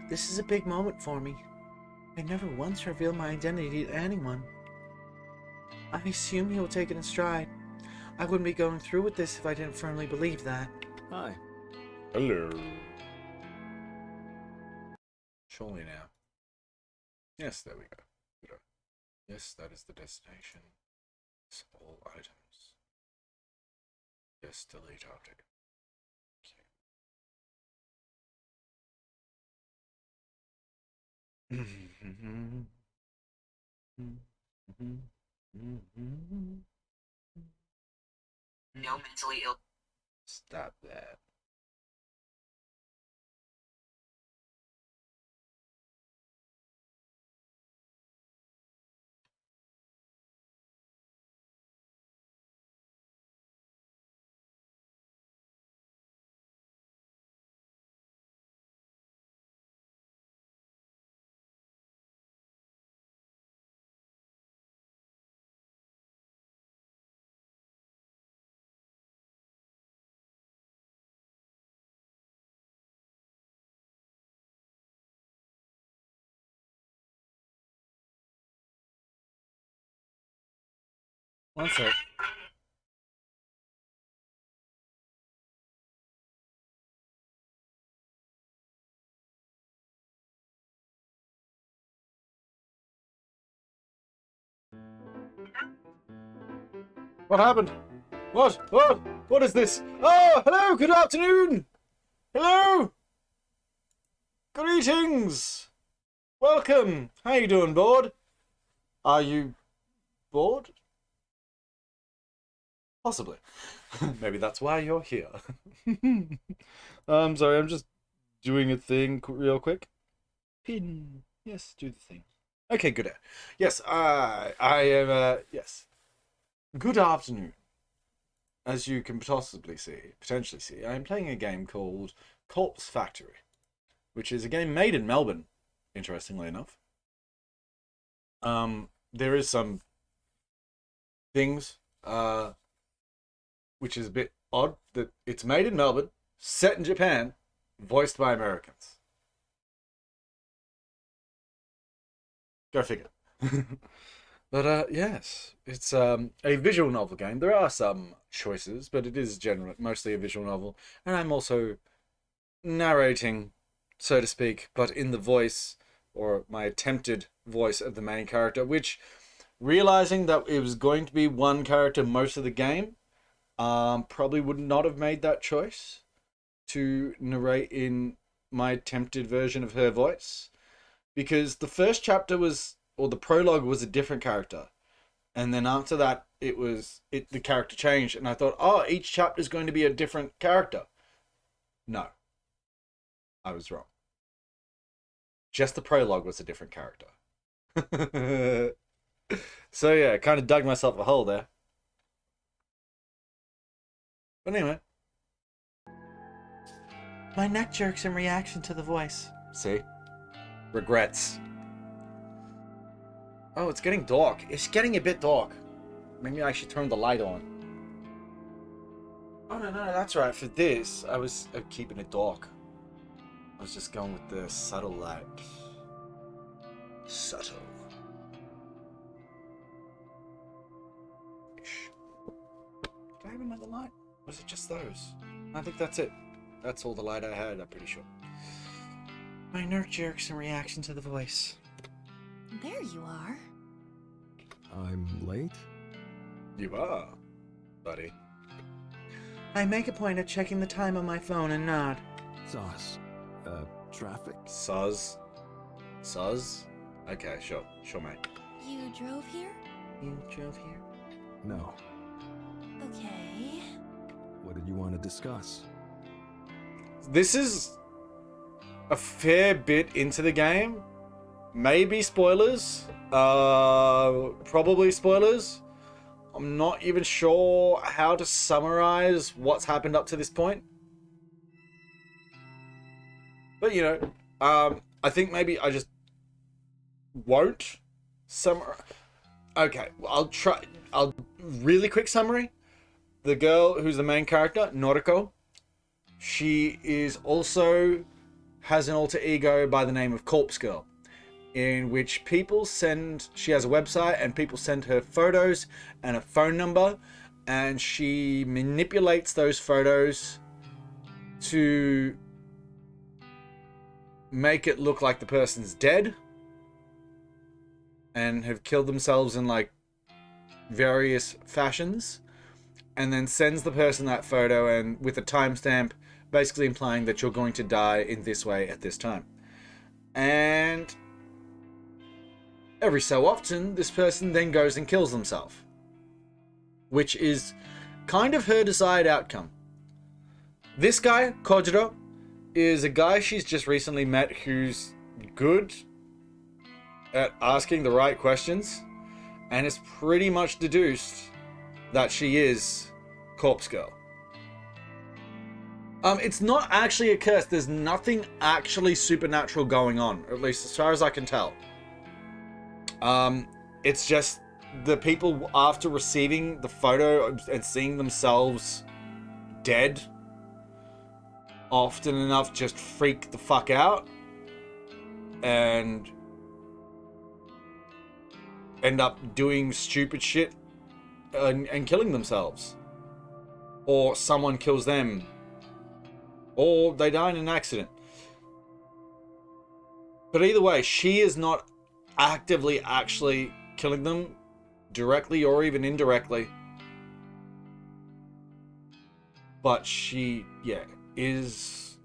This is a big moment for me. I never once revealed my identity to anyone. I assume he will take it in stride. I wouldn't be going through with this if I didn't firmly believe that. Hi. Hello. Surely now. Yes, there we go. Yes, that is the destination. It's all items. Yes, delete object. No mentally ill. Stop that. One sec. What happened? What? What? What is this? Oh, hello, good afternoon! Hello! Greetings! Welcome! How you doing, bored? Are you bored? Possibly. Maybe that's why you're here. I'm sorry, I'm just doing a thing real quick. Pin. Yes, do the thing. Okay, good. Yes, I am, yes. Good afternoon. As you can potentially see, I am playing a game called Corpse Factory, which is a game made in Melbourne, interestingly enough. There is some things, which is a bit odd, that it's made in Melbourne, set in Japan, voiced by Americans. Go figure. But yes, it's a visual novel game. There are some choices, but it is mostly a visual novel. And I'm also narrating, so to speak, but in the voice, or my attempted voice of the main character, which, realizing that it was going to be one character most of the game, probably would not have made that choice to narrate in my attempted version of her voice. Because the first chapter was, or the prologue was a different character. And then after that, the character changed. And I thought, oh, each chapter is going to be a different character. No. I was wrong. Just the prologue was a different character. So yeah, kind of dug myself a hole there. But anyway. My neck jerks in reaction to the voice. See? Regrets. Oh, it's getting dark. It's getting a bit dark. Maybe I should turn the light on. Oh, no, that's right. For this, I was keeping it dark. I was just going with the subtle light. Subtle. Did I have another light? Or was it just those? I think that's it. That's all the light I had, I'm pretty sure. My neck jerks in reaction to the voice. There you are. I'm late? You are, buddy. I make a point of checking the time on my phone and nod. Sauce. Traffic? Suz? Okay, sure, mate. You drove here? You drove here? No. Okay. What did you want to discuss? This is a fair bit into the game. Maybe spoilers. Probably spoilers. I'm not even sure how to summarize what's happened up to this point. But, you know, I think maybe I just won't summarize. Okay, I'll really quick summary. The girl who's the main character, Noriko, she is also has an alter ego by the name of Corpse Girl, in which she has a website and people send her photos and a phone number, and she manipulates those photos to make it look like the person's dead and have killed themselves in like various fashions, and then sends the person that photo and with a timestamp basically implying that you're going to die in this way at this time. And every so often, this person then goes and kills themselves, which is kind of her desired outcome. This guy, Kojiro, is a guy she's just recently met who's good at asking the right questions, and is pretty much deduced that she is Corpse Girl. It's not actually a curse. There's nothing actually supernatural going on, at least as far as I can tell. It's just the people, after receiving the photo and seeing themselves dead often enough, just freak the fuck out and end up doing stupid shit and killing themselves. Or someone kills them. Or they die in an accident. But either way, she is not actively actually killing them directly or even indirectly. But she, is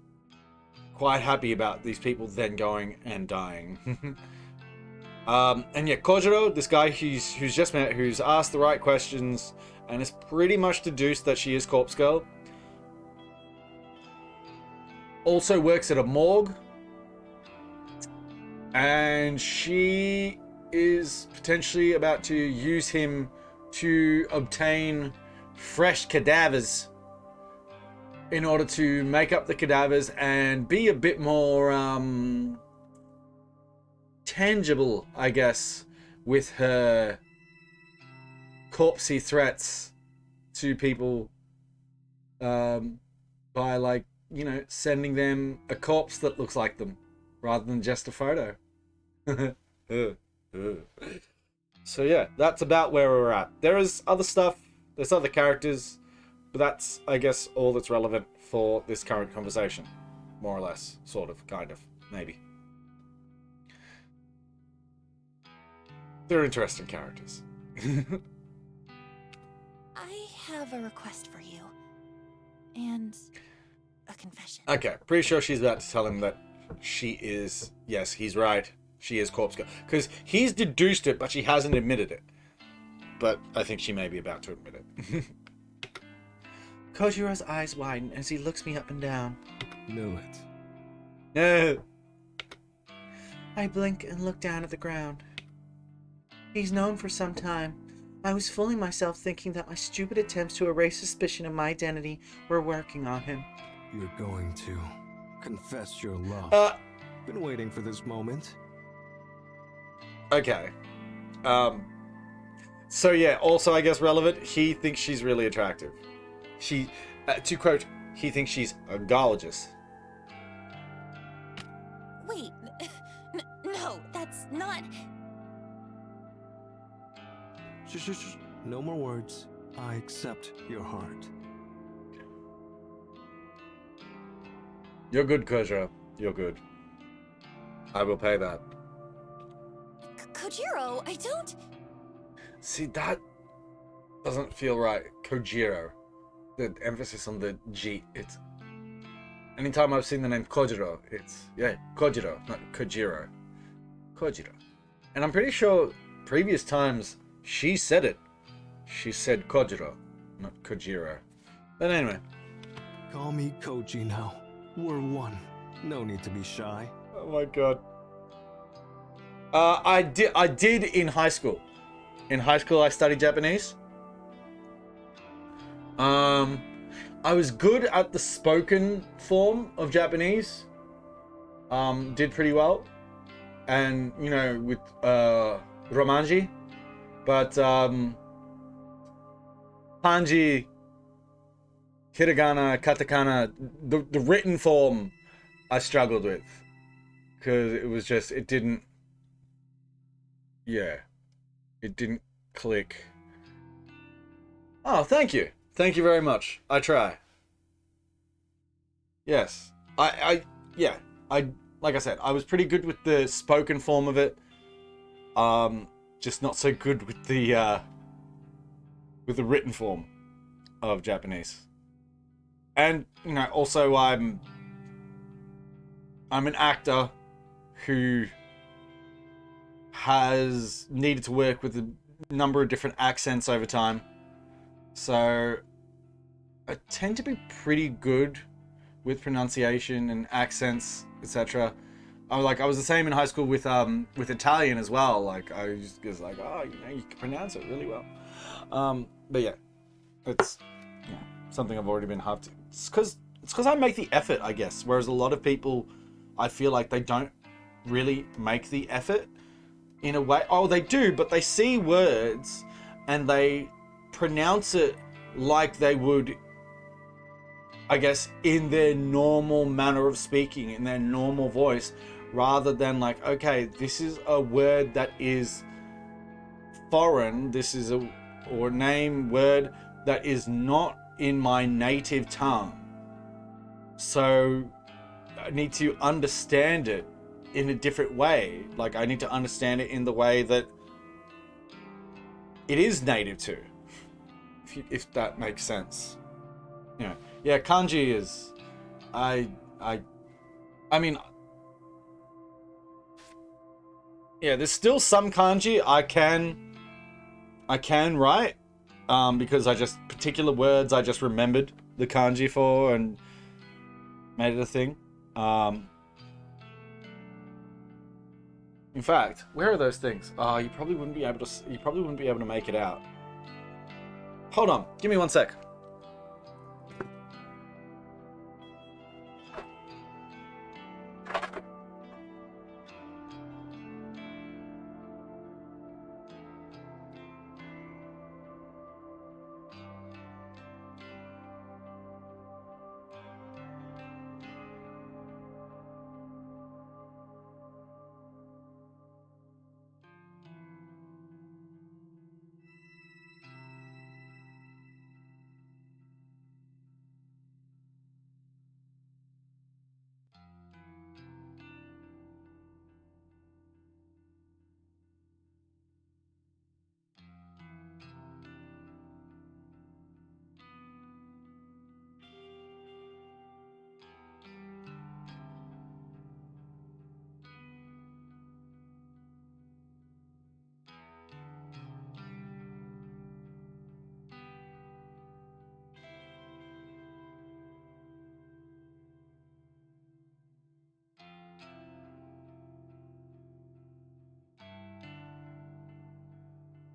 quite happy about these people then going and dying. And Kojiro, this guy who's just met, who's asked the right questions and is pretty much deduced that she is Corpse Girl, also works at a morgue. And she is potentially about to use him to obtain fresh cadavers in order to make up the cadavers and be a bit more tangible, I guess, with her corpsey threats to people by, like, you know, sending them a corpse that looks like them rather than just a photo. So yeah, that's about where we're at. There is other stuff, there's other characters, but that's, I guess, all that's relevant for this current conversation. More or less. Sort of. Kind of. Maybe. They're interesting characters. I have a request for you. And a confession. Okay, pretty sure she's about to tell him that she is... Yes, he's right. She is Corpse Girl. Because he's deduced it, but she hasn't admitted it. But I think she may be about to admit it. Kojiro's eyes widen as he looks me up and down. Knew it. No. I blink and look down at the ground. He's known for some time. I was fooling myself thinking that my stupid attempts to erase suspicion of my identity were working on him. You're going to confess your love. Been waiting for this moment. Okay. So yeah, also I guess relevant, he thinks she's really attractive. She, to quote, he thinks she's gorgeous. Wait, no, that's not... Shh. No more words. I accept your heart. You're good, Kojiro. You're good. I will pay that. Kojiro, I don't... See, that doesn't feel right. Kojiro. The emphasis on the G. It's... Anytime I've seen the name Kojiro, it's... Yeah, Kojiro, not Kojiro. Kojiro. And I'm pretty sure previous times she said it. She said Kojiro, not Kojiro. But anyway. Call me Koji now. We're one. No need to be shy. Oh my god. I did in high school. In high school I studied Japanese. I was good at the spoken form of Japanese. Did pretty well. And, you know, with Romanji. But kanji, hiragana, katakana, the written form I struggled with. Because it was just, it didn't click. Oh, thank you. Thank you very much. I try. Yes. Yeah. Like I said, I was pretty good with the spoken form of it. Just not so good with the written form of Japanese. And, you know, also I'm an actor who has needed to work with a number of different accents over time. So I tend to be pretty good with pronunciation and accents, etc. I was the same in high school with Italian as well. Like I was like, oh, you know, you can pronounce it really well. But yeah, it's something I've already been half to. It's because I make the effort, I guess. Whereas a lot of people, I feel like they don't really make the effort in a way. Oh, they do, but they see words and they pronounce it like they would, I guess, in their normal manner of speaking, in their normal voice, rather than like, okay, this is a word that is foreign. This is a word that is not in my native tongue. So I need to understand it in a different way. Like I need to understand it in the way that it is native to, if that makes sense. You know, yeah, kanji is, I mean, yeah, there's still some kanji I can write, because particular words I just remembered the kanji for and made it a thing. In fact, where are those things? Oh, you probably wouldn't be able to. You probably wouldn't be able to make it out. Hold on, give me 1 sec.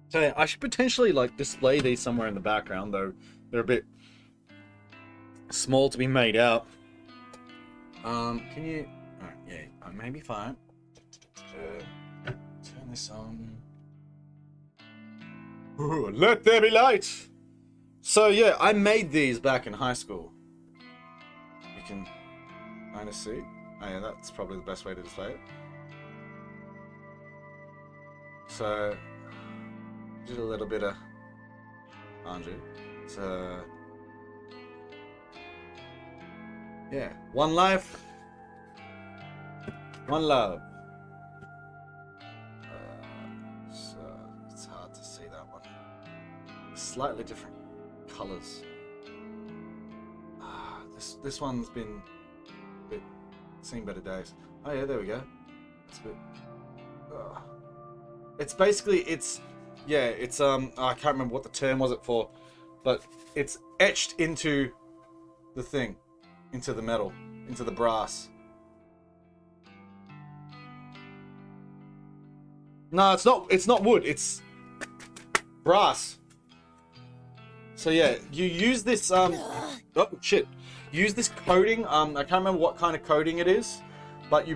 So yeah, I should potentially like display these somewhere in the background, though they're a bit small to be made out. Can you? Alright, yeah, I may be fine. Turn this on. Ooh, let there be light. So yeah, I made these back in high school. You can kind of see. Oh yeah, that's probably the best way to display it. So. Did a little bit of Anju. So yeah, one life, one love. So it's hard to see that one. Slightly different colors. This one's been a bit seen better days. Oh yeah, there we go. It's a bit. It's basically yeah, it's I can't remember what the term was it for, but it's etched into the thing, into the metal, into the brass. No, it's not wood, it's brass. So yeah, you use this oh shit. Use this coating, I can't remember what kind of coating it is, but you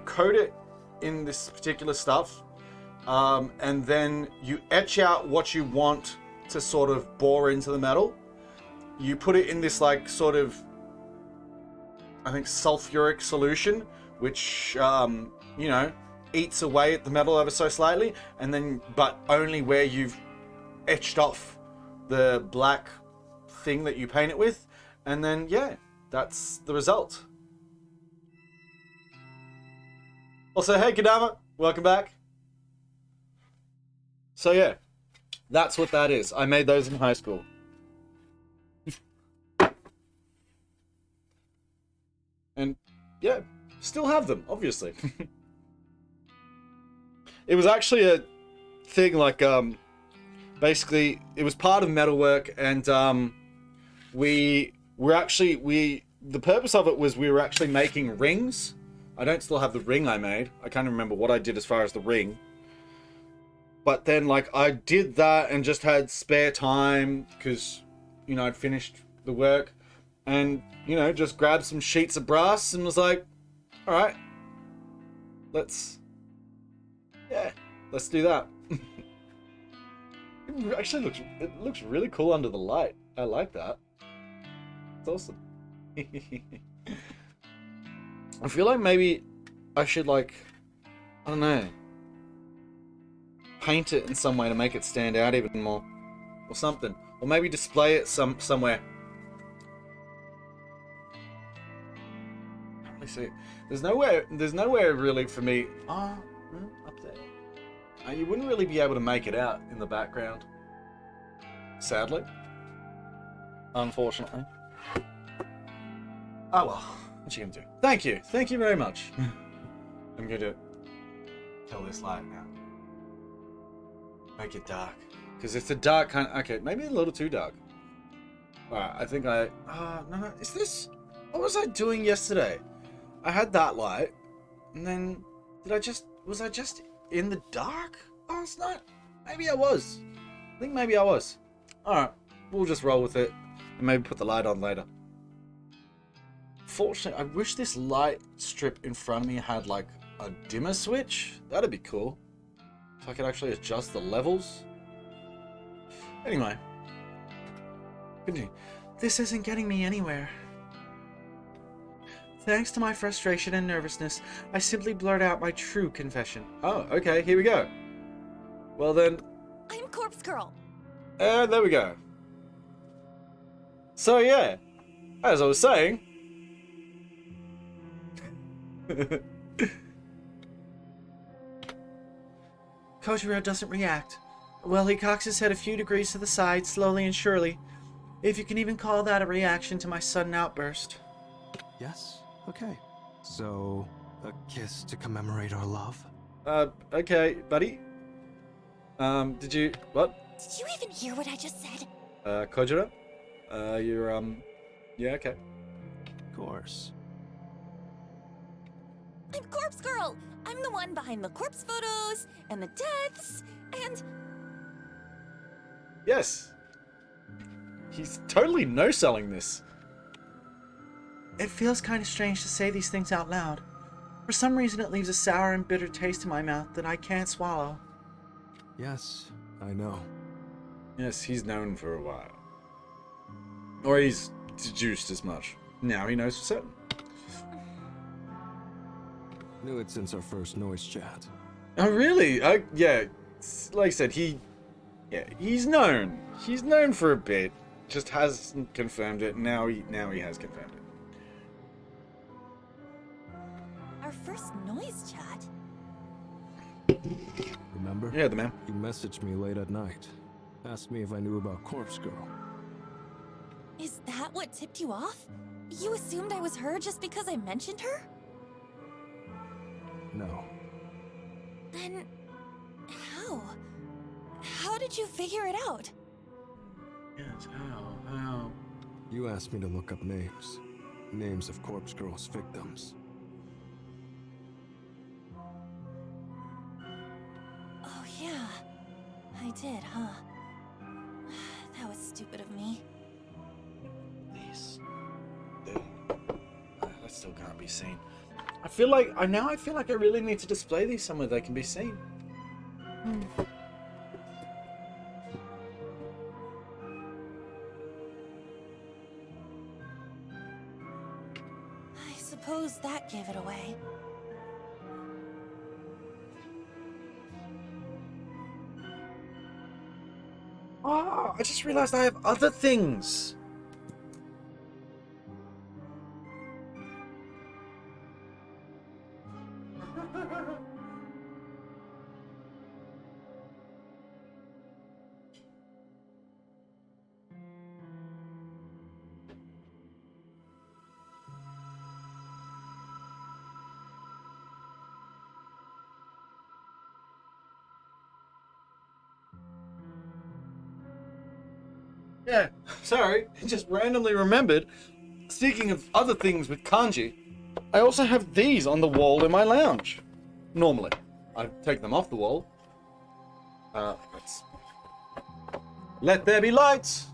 coat it in this particular stuff. And then you etch out what you want to sort of bore into the metal. You put it in this like sort of, I think, sulfuric solution, which you know, eats away at the metal ever so slightly, and then but only where you've etched off the black thing that you paint it with, and then yeah, that's the result. Also, hey Kadama, welcome back. So yeah, that's what that is. I made those in high school. And yeah, still have them, obviously. It was actually a thing like, basically, it was part of metalwork, and the purpose of it was we were actually making rings. I don't still have the ring I made. I can't remember what I did as far as the ring. But then, like, I did that and just had spare time because, you know, I'd finished the work and, you know, just grabbed some sheets of brass and was like, all right, let's do that. It actually looks really cool under the light. I like that. It's awesome. I feel like maybe I should, like, I don't know, paint it in some way to make it stand out even more, or something, or maybe display it somewhere. Can't really see. There's nowhere really for me. Up there. You wouldn't really be able to make it out in the background, sadly, unfortunately. Oh well, what you gonna do? Thank you very much. I'm going to kill this light now. Make it dark. Because it's a dark kind of... Okay, maybe a little too dark. Alright, I think I... no, is this... What was I doing yesterday? I had that light, and then was I just in the dark last night? Maybe I was. I think maybe I was. Alright, we'll just roll with it and maybe put the light on later. Fortunately, I wish this light strip in front of me had like a dimmer switch. That'd be cool. So I could actually adjust the levels. Anyway. Continue. This isn't getting me anywhere. Thanks to my frustration and nervousness, I simply blurt out my true confession. Oh, okay, here we go. Well then... I'm Corpse Girl. There we go. So yeah, as I was saying... Kojiro doesn't react. Well, he cocks his head a few degrees to the side, slowly and surely. If you can even call that a reaction to my sudden outburst. Yes? Okay. So, a kiss to commemorate our love? Okay, buddy. Did you... What? Did you even hear what I just said? Kojiro? You're, yeah, okay. Of course. I'm Corpse Girl! I'm the one behind the corpse photos, and the deaths, and... Yes. He's totally no-selling this. It feels kind of strange to say these things out loud. For some reason it leaves a sour and bitter taste in my mouth that I can't swallow. Yes, I know. Yes, he's known for a while. Or he's deduced as much. Now he knows for certain. Knew it since our first noise chat. Oh, really? Yeah, like I said, he's known. He's known for a bit. Just hasn't confirmed it. Now he has confirmed it. Our first noise chat? Remember? Yeah, the man. You messaged me late at night. Asked me if I knew about Corpse Girl. Is that what tipped you off? You assumed I was her just because I mentioned her? No. Then... how? How did you figure it out? Yes, how? You asked me to look up names. Names of Corpse Girl's victims. Oh yeah. I did, huh? That was stupid of me. These. That still can't be seen. I feel like I really need to display these somewhere they can be seen. I suppose that gave it away. Oh, I just realized I have other things. Yeah, sorry, just randomly remembered. Speaking of other things with kanji, I also have these on the wall in my lounge. Normally. I take them off the wall. Let's... Let there be lights!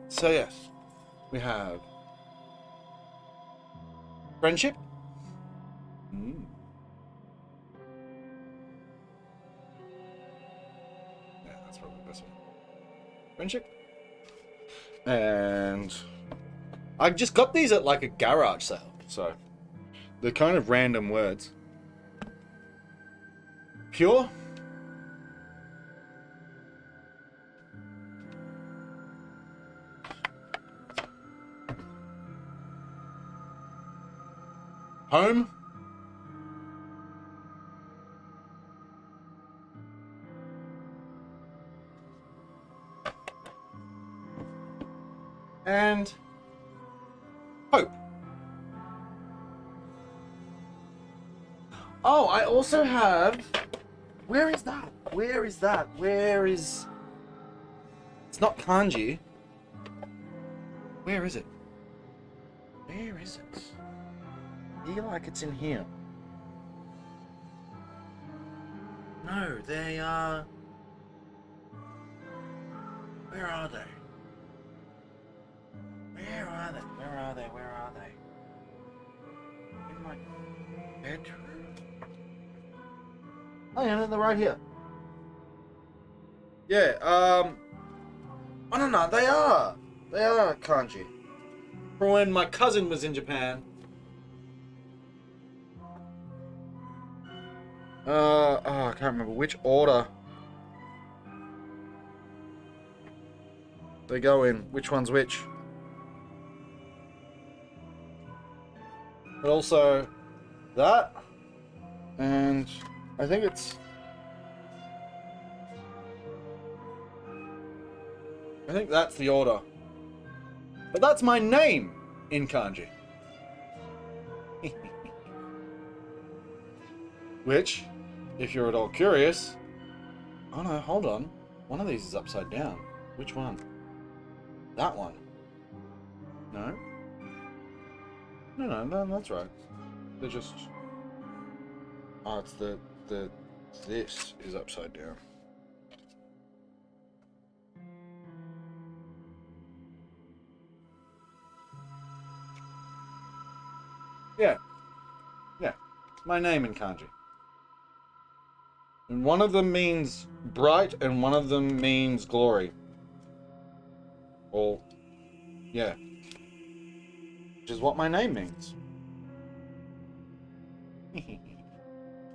So yes, we have... Friendship. Yeah, that's probably the best one. Friendship. And I just got these at like a garage sale, so they're kind of random words. Pure. Home. And hope. Oh, I also have... Where is that? Where is that? Where is... It's not kanji. Where is it? Where Where is it? I feel like it's in here. No, they are... Where are they? Where are they? Where are they? Where are they? In my bedroom? Oh yeah, they're right here. Yeah, oh no, they are kanji. From when my cousin was in Japan. Oh, I can't remember which order they go in. Which one's which? But also that, and I think that's the order. But that's my name in kanji. Which, if you're at all curious... Oh no, hold on. One of these is upside down. Which one? That one. No? No, that's right. They're just... Oh, it's this is upside down. Yeah. My name in kanji. And one of them means bright, and one of them means glory. Or, yeah. Which is what my name means.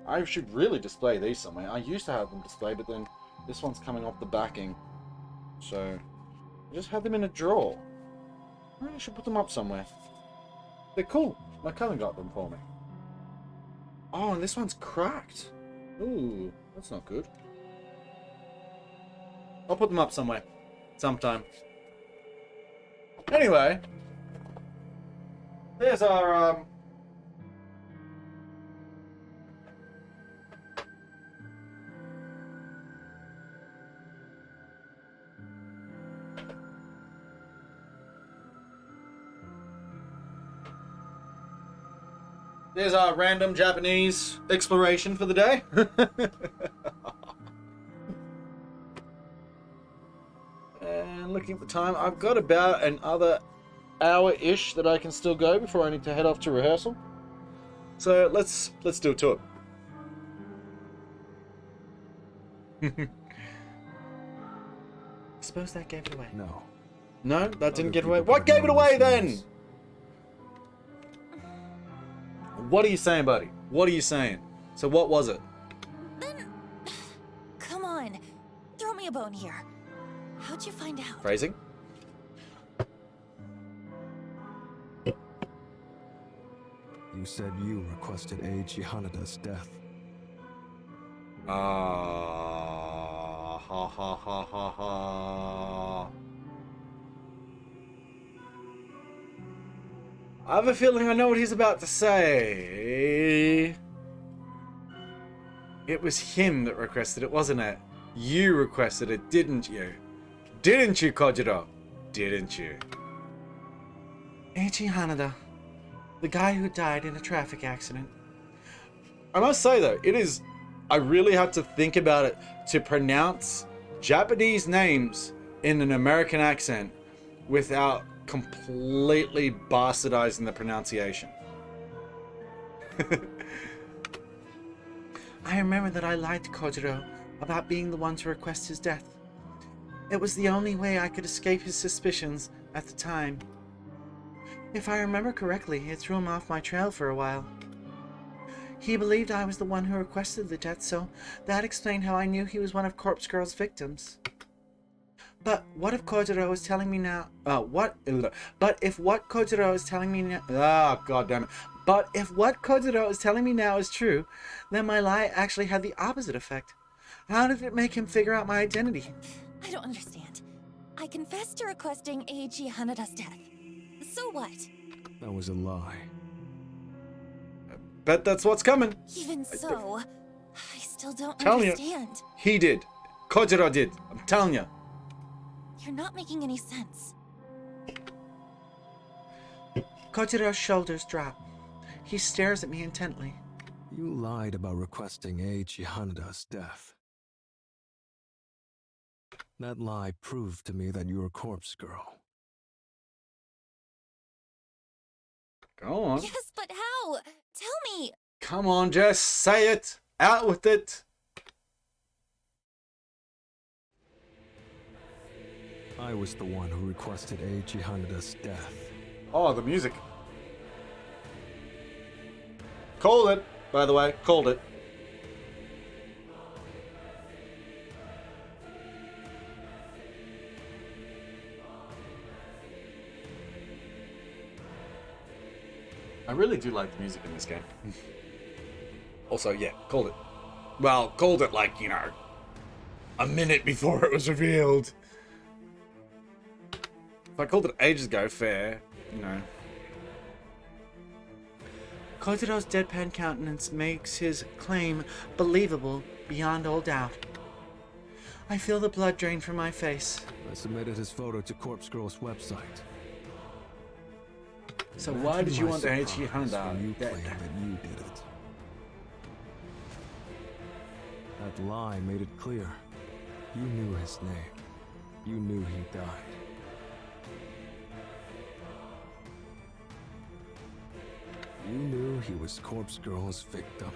I should really display these somewhere. I used to have them displayed, but then this one's coming off the backing. So, I just had them in a drawer. I should put them up somewhere. They're cool. My cousin got them for me. Oh, and this one's cracked. Ooh, that's not good. I'll put them up somewhere. Sometime. Anyway. There's our, There's our random Japanese exploration for the day. And looking at the time, I've got about another hour-ish that I can still go before I need to head off to rehearsal. So let's do a tour. Suppose that gave it away. No. No, that didn't Other give it away. people What could gave it have away known then? this. What are you saying, buddy? What are you saying? So what was it? Then... Come on. Throw me a bone here. How'd you find out? Phrasing? You said you requested Eiji Hanada's death. Ha ha ha ha ha. I have a feeling I know what he's about to say. It was him that requested it, wasn't it? You requested it, didn't you? Didn't you, Kojiro? Didn't you? Eiji Hanada. The guy who died in a traffic accident. I must say though, it is... I really had to think about it to pronounce Japanese names in an American accent without completely bastardizing the pronunciation. I remember that I lied to Kojiro about being the one to request his death. It was the only way I could escape his suspicions at the time. If I remember correctly, it threw him off my trail for a while. He believed I was the one who requested the death, so that explained how I knew he was one of Corpse Girl's victims. But what if Kojiro is telling me now... But if what Kojiro is telling me now... God damn it. But if what Kojiro is telling me now is true, then my lie actually had the opposite effect. How did it make him figure out my identity? I don't understand. I confessed to requesting Eiji Hanada's death. So what? That was a lie. Bet that's what's coming. Even so, I still don't Telling you. understand. He did. Kojiro did. I'm telling you. You're not making any sense. Kojiro's shoulders drop. He stares at me intently. You lied about requesting Eiichi Hanada's death. That lie proved to me that you're a corpse girl. Go on. Yes, but how? Tell me. Come on, Jess, say it. Out with it. I was the one who requested Eiichi Hanada's death. Oh, the music. Called it, by the way. Called it. I really do like the music in this game. Also, yeah, called it. Well, called it like, you know, a minute before it was revealed. If I called it ages ago, fair, you know. Kojiro's deadpan countenance makes his claim believable beyond all doubt. I feel the blood drain from my face. I submitted his photo to Corpse Girl's website. So why did you want the Eiichi Hanada when you dead? claimed that you did it? That lie made it clear. You knew his name. You knew he died. You knew he was Corpse Girl's victim.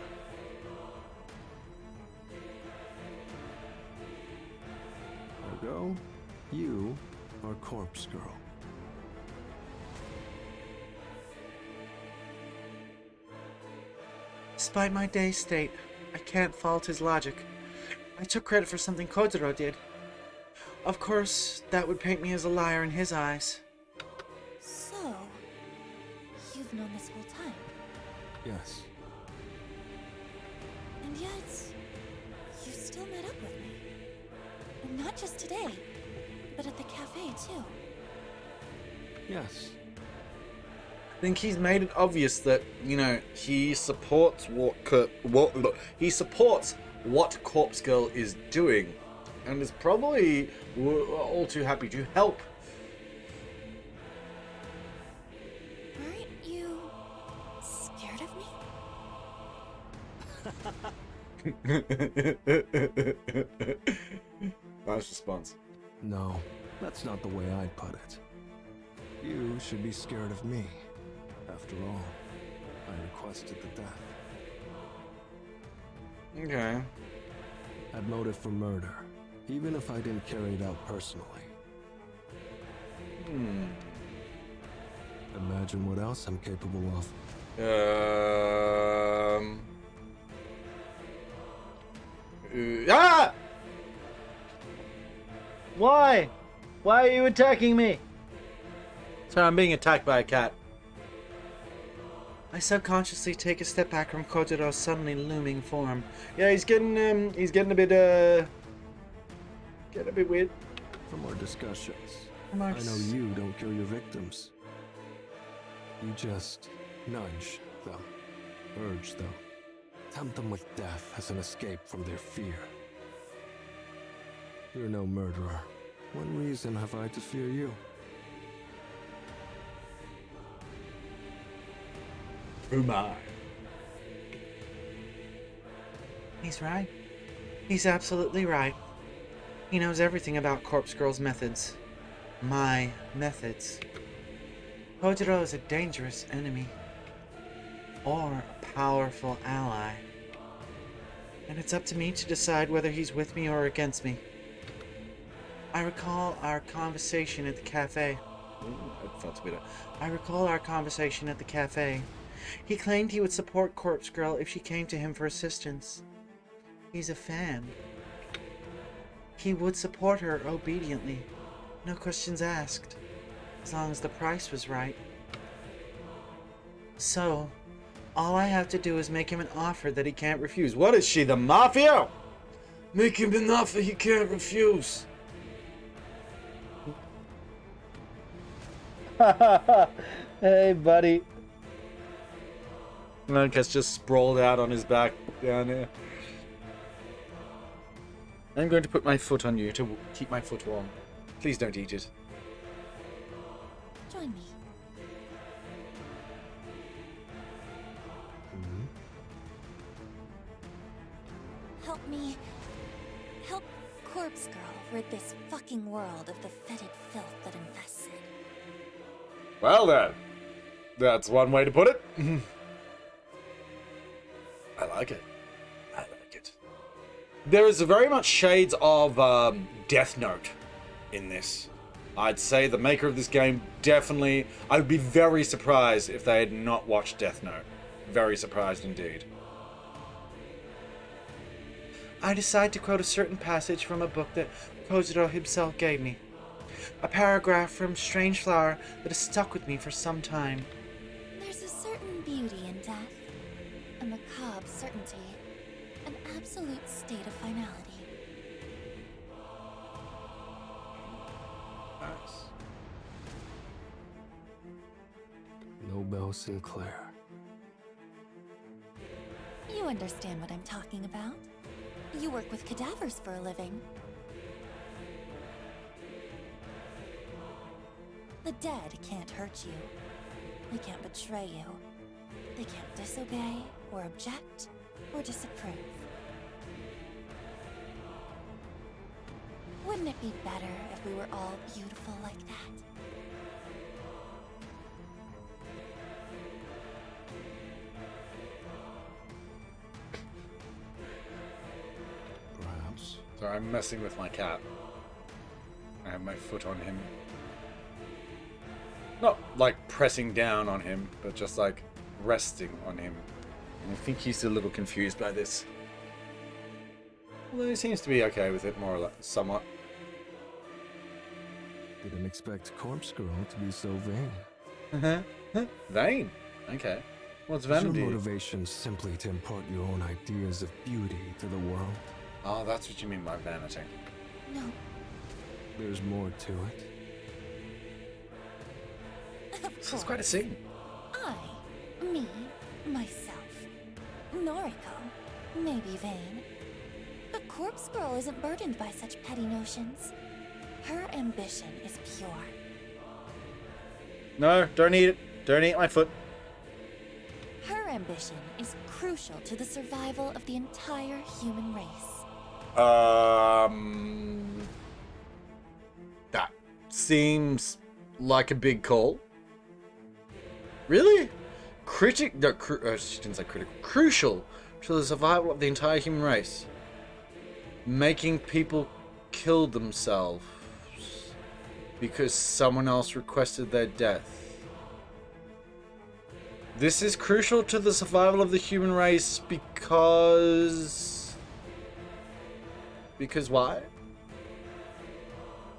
Ergo, you are Corpse Girl. Despite my dazed state, I can't fault his logic. I took credit for something Kojiro did. Of course, that would paint me as a liar in his eyes. So, you've known this whole time. Yes. And yet, you still met up with me. And not just today, but at the cafe too. Yes. I think he's made it obvious that, you know, he supports he supports what Corpse Girl is doing, and is probably all too happy to help. Aren't you scared of me? Nice response. No, that's not the way I'd put it. You should be scared of me. After all, I requested the death. Okay. Had motive for murder, even if I didn't carry it out personally. Imagine what else I'm capable of. Ah! Why? Why are you attacking me? Sorry, I'm being attacked by a cat. I subconsciously take a step back from Kojiro's suddenly looming form. Yeah, he's getting a bit, getting a bit weird. For more discussions, More I know you don't kill your victims. You just nudge them, urge them, tempt them with death as an escape from their fear. You're no murderer. What reason have I to fear you? Who am I? He's right. He's absolutely right. He knows everything about Corpse Girl's methods. My methods. Kojiro is a dangerous enemy. Or a powerful ally. And it's up to me to decide whether he's with me or against me. I recall our conversation at the cafe. I felt a bit. I recall our conversation at the cafe. He claimed he would support Corpse Girl if she came to him for assistance. He's a fan. He would support her obediently, no questions asked, as long as the price was right. So, all I have to do is make him an offer that he can't refuse. What is she, the mafia? Make him an offer he can't refuse. Hey, buddy. Lucas just sprawled out on his back down there. I'm going to put my foot on you to keep my foot warm. Please don't eat it. Join me. Help me. Help Corpse Girl rid this fucking world of the fetid filth that infests it. Well then, that's one way to put it. I like it. I like it. There is very much shades of Death Note in this. I'd say the maker of this game definitely... I would be very surprised if they had not watched Death Note. Very surprised indeed. I decide to quote a certain passage from a book that Kojiro himself gave me. A paragraph from Strange Flower that has stuck with me for some time. There's a certain beauty in death, a macabre certainty, an absolute state of finality. Nice. Nobel Sinclair. You understand what I'm talking about. You work with cadavers for a living. The dead can't hurt you. They can't betray you. They can't disobey, or object, or disapprove. Wouldn't it be better if we were all beautiful like that? Perhaps. Sorry, I'm messing with my cat. I have my foot on him. Not like pressing down on him, but just like resting on him. And I think he's a little confused by this. Although he seems to be okay with it, more or less, somewhat. Didn't expect Corpse Girl to be so vain. Vain? Okay. What's Is your vanity? motivation simply to impart your own ideas of beauty to the world? Oh, that's what you mean by vanity. No. There's more to it. This is quite a scene. Me, myself, Noriko, maybe vain. But Corpse Girl isn't burdened by such petty notions. Her ambition is pure. No, don't eat it. Don't eat my foot. Her ambition is crucial to the survival of the entire human race. That seems like a big call. Really? No, she didn't say critical. Crucial to the survival of the entire human race. Making people kill themselves because someone else requested their death. This is crucial to the survival of the human race because... Because why?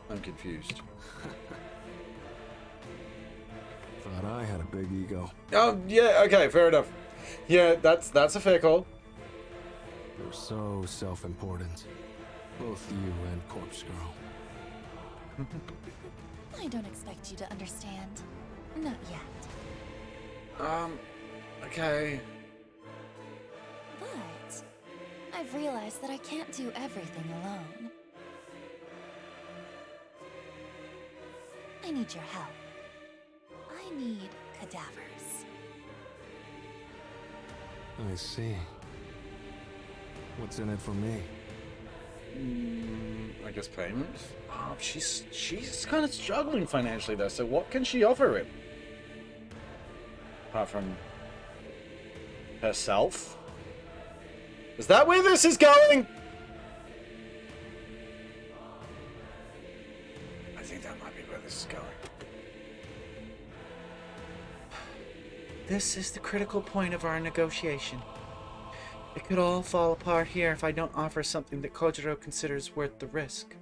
I'm confused. Thought I had a big ego. Oh, yeah, okay, fair enough. Yeah, that's a fair call. You're so self-important. Both you and Corpse Girl. I don't expect you to understand. Not yet. Okay. But I've realized that I can't do everything alone. I need your help. I need cadavers. I see. What's in it for me? I guess payment. Oh, she's kind of struggling financially though. So what can she offer him? Apart from herself? Is that where this is going? I think that might be where this is going. This is the critical point of our negotiation. It could all fall apart here if I don't offer something that Kojiro considers worth the risk.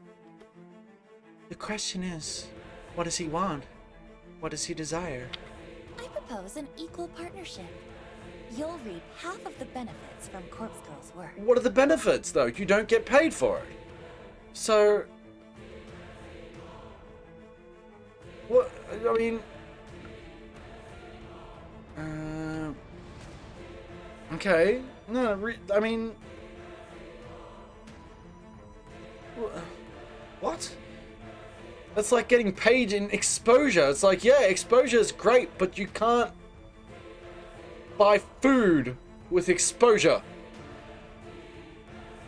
The question is, what does he want? What does he desire? I propose an equal partnership. You'll reap half of the benefits from Corpse Girl's work. What are the benefits though? You don't get paid for it. So... What? I mean... Okay. No, I mean... What? That's like getting paid in exposure. It's like, yeah, exposure is great, but you can't buy food with exposure.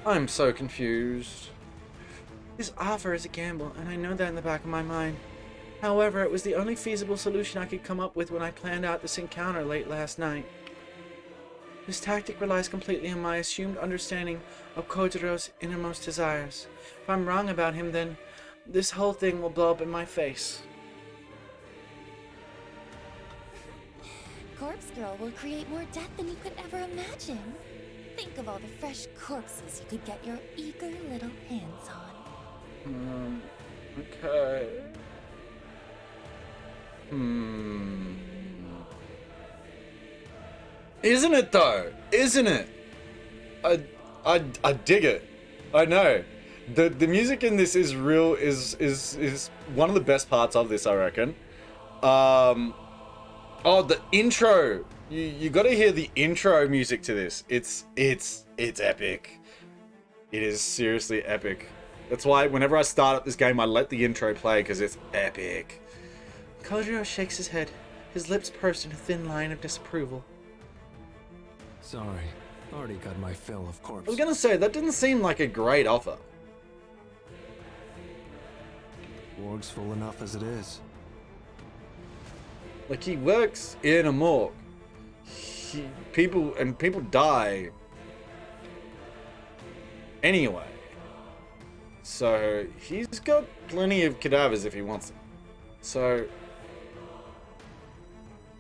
I'm so confused. This offer is a gamble, and I know that in the back of my mind. However, it was the only feasible solution I could come up with when I planned out this encounter late last night. This tactic relies completely on my assumed understanding of Kojiro's innermost desires. If I'm wrong about him, then this whole thing will blow up in my face. Corpse Girl will create more death than you could ever imagine. Think of all the fresh corpses you could get your eager little hands on. Okay. Isn't it though? Isn't it? I dig it. I know. The music in this is real is one of the best parts of this, I reckon. Oh, the intro. You got to hear the intro music to this. It's epic. It is seriously epic. That's why whenever I start up this game, I let the intro play because it's epic. Kojiro shakes his head, his lips pursed in a thin line of disapproval. Sorry, already got my fill of I corpse. was gonna say, that didn't seem like a great offer. Morgue's full enough as it is. Like, he works in a morgue. People die anyway. So he's got plenty of cadavers if he wants them. So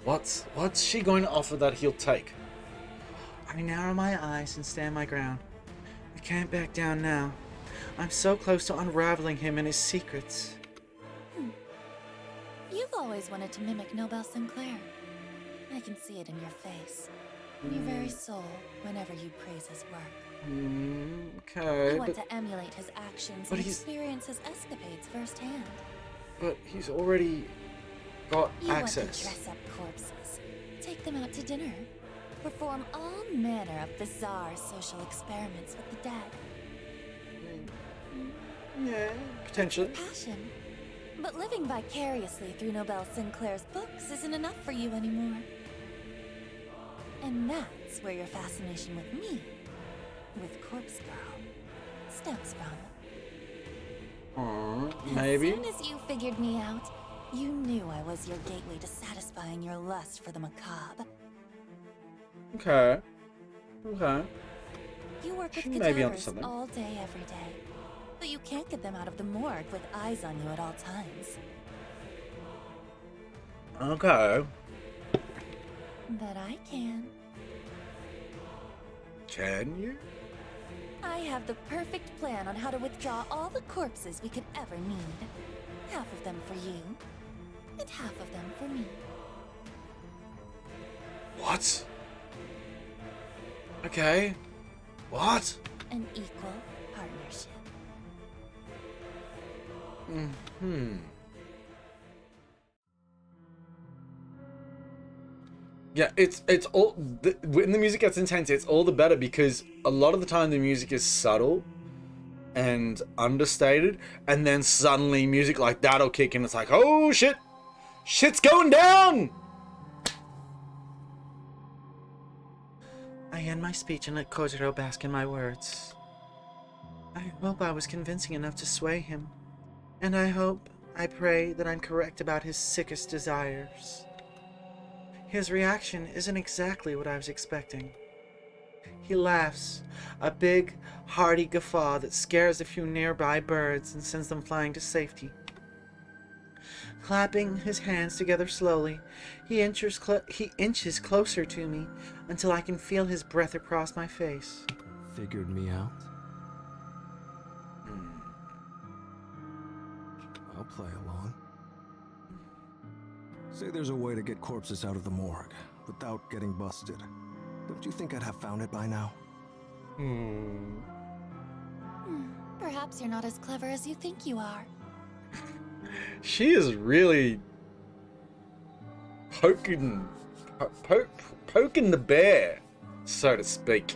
what's she going to offer that he'll take? I narrow my eyes and stand my ground. I can't back down now. I'm so close to unraveling him and his secrets. You've always wanted to mimic Nobel Sinclair. I can see it in your face, in your very soul, whenever you praise his work. Okay. You want to emulate his actions and experience his escapades firsthand. But he's already got You access. want to dress up corpses, take them out to dinner, perform all manner of bizarre social experiments with the dead. Yeah, potentially. Passion. But living vicariously through Nobel Sinclair's books isn't enough for you anymore. And that's where your fascination with me, with Corpse Girl, stems from. Maybe. As soon as you figured me out, you knew I was your gateway to satisfying your lust for the macabre. Okay. Okay. You work with She may be onto cadavers something. all day, every day. But you can't get them out of the morgue with eyes on you at all times. Okay. But I can. Can you? I have the perfect plan on how to withdraw all the corpses we could ever need. Half of them for you, and half of them for me. What? Okay. What? An equal partnership. Yeah, it's all when the music gets intense, it's all the better because a lot of the time the music is subtle and understated, and then suddenly music like that'll kick in. It's like, oh shit, shit's going down. I end my speech and let Kojiro bask in my words. I hope I was convincing enough to sway him. And I pray that I'm correct about his sickest desires. His reaction isn't exactly what I was expecting. He laughs, a big, hearty guffaw that scares a few nearby birds and sends them flying to safety. Clapping his hands together slowly, he inches closer to me until I can feel his breath across my face. Figured me out? I'll play along. Say there's a way to get corpses out of the morgue without getting busted. Don't you think I'd have found it by now? Perhaps you're not as clever as you think you are. She is really poking the bear, so to speak.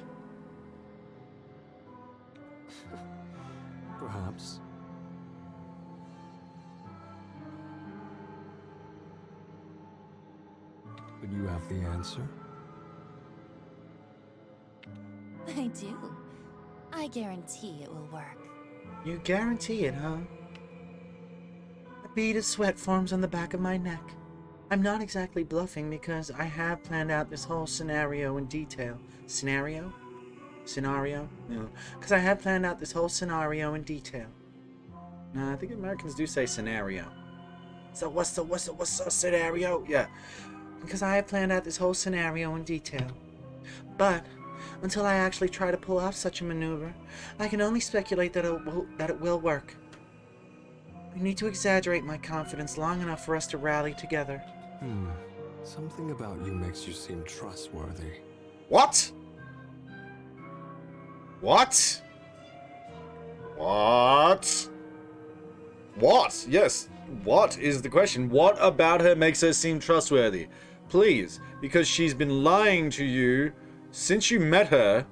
Perhaps. But you have the answer? I do. I guarantee it will work. You guarantee it, huh? A bead of sweat forms on the back of my neck. I'm not exactly bluffing because I have planned out this whole scenario in detail. Scenario? Scenario? No. Because I have planned out this whole scenario in detail. No, I think Americans do say scenario. So what's the scenario? Yeah. Because I have planned out this whole scenario in detail. But until I actually try to pull off such a maneuver, I can only speculate that it will work. I need to exaggerate my confidence long enough for us to rally together. Something about you makes you seem trustworthy. What? What? What? What? Yes. What is the question? What about her makes her seem trustworthy? Please, because she's been lying to you since you met her.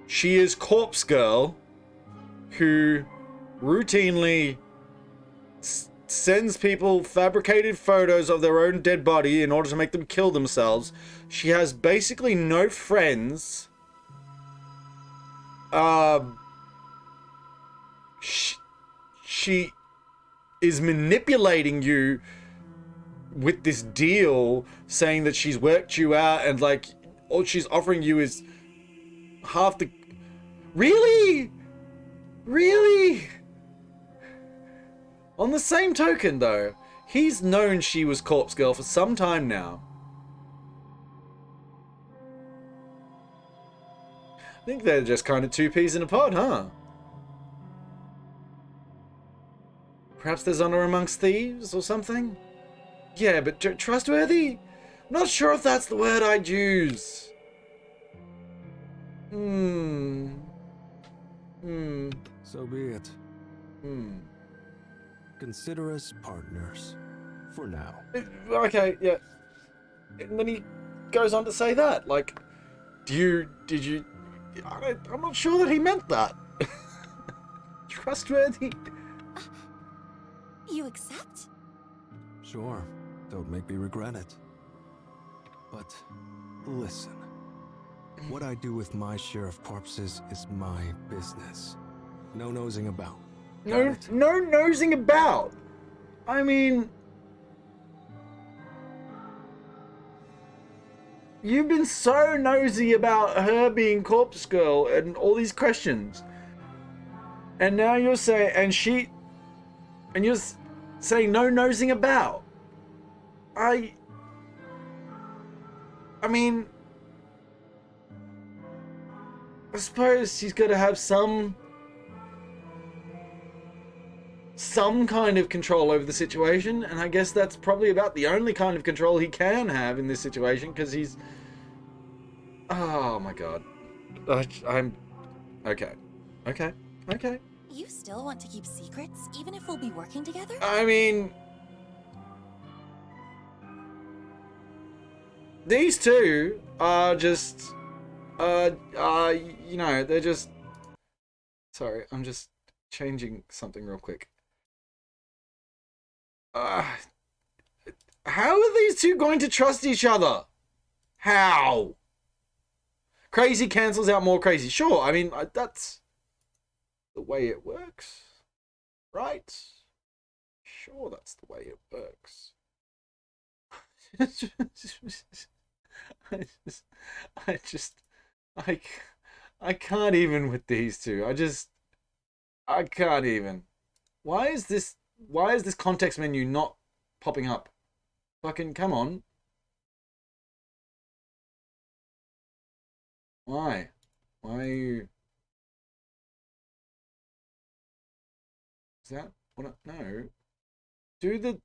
She is Corpse Girl, who routinely sends people fabricated photos of their own dead body in order to make them kill themselves. She has basically no friends. She is manipulating you with this deal, saying that she's worked you out, and like all she's offering you is half the... Really? Really? On the same token, though, he's known she was Corpse Girl for some time now. I think they're just kind of two peas in a pod, huh? Perhaps there's honor amongst thieves or something? Yeah, but trustworthy? I'm not sure if that's the word I'd use. So be it. Consider us partners. For now. Okay, yeah. And then he goes on to say that. Like, did you... I'm not sure that he meant that. Trustworthy? You accept? Sure. Don't make me regret it. But listen. What I do with my share of corpses is my business. No nosing about. No nosing about. I mean, you've been so nosy about her being Corpse Girl and all these questions, and now you're saying, and you're saying no nosing about. I mean, I suppose he's got to have some kind of control over the situation, and I guess that's probably about the only kind of control he can have in this situation, because he's... Oh my god. I'm... Okay. You still want to keep secrets, even if we'll be working together? I mean... These two are just... you know, they're just... Sorry, I'm just changing something real quick. How are these two going to trust each other? How? Crazy cancels out more crazy. Sure, I mean, that's the way it works, right? Sure, that's the way it works. I can't even with these two. I can't even. Why is this context menu not popping up? Fucking come on. Why? Why are you... Is that what? No. Do the...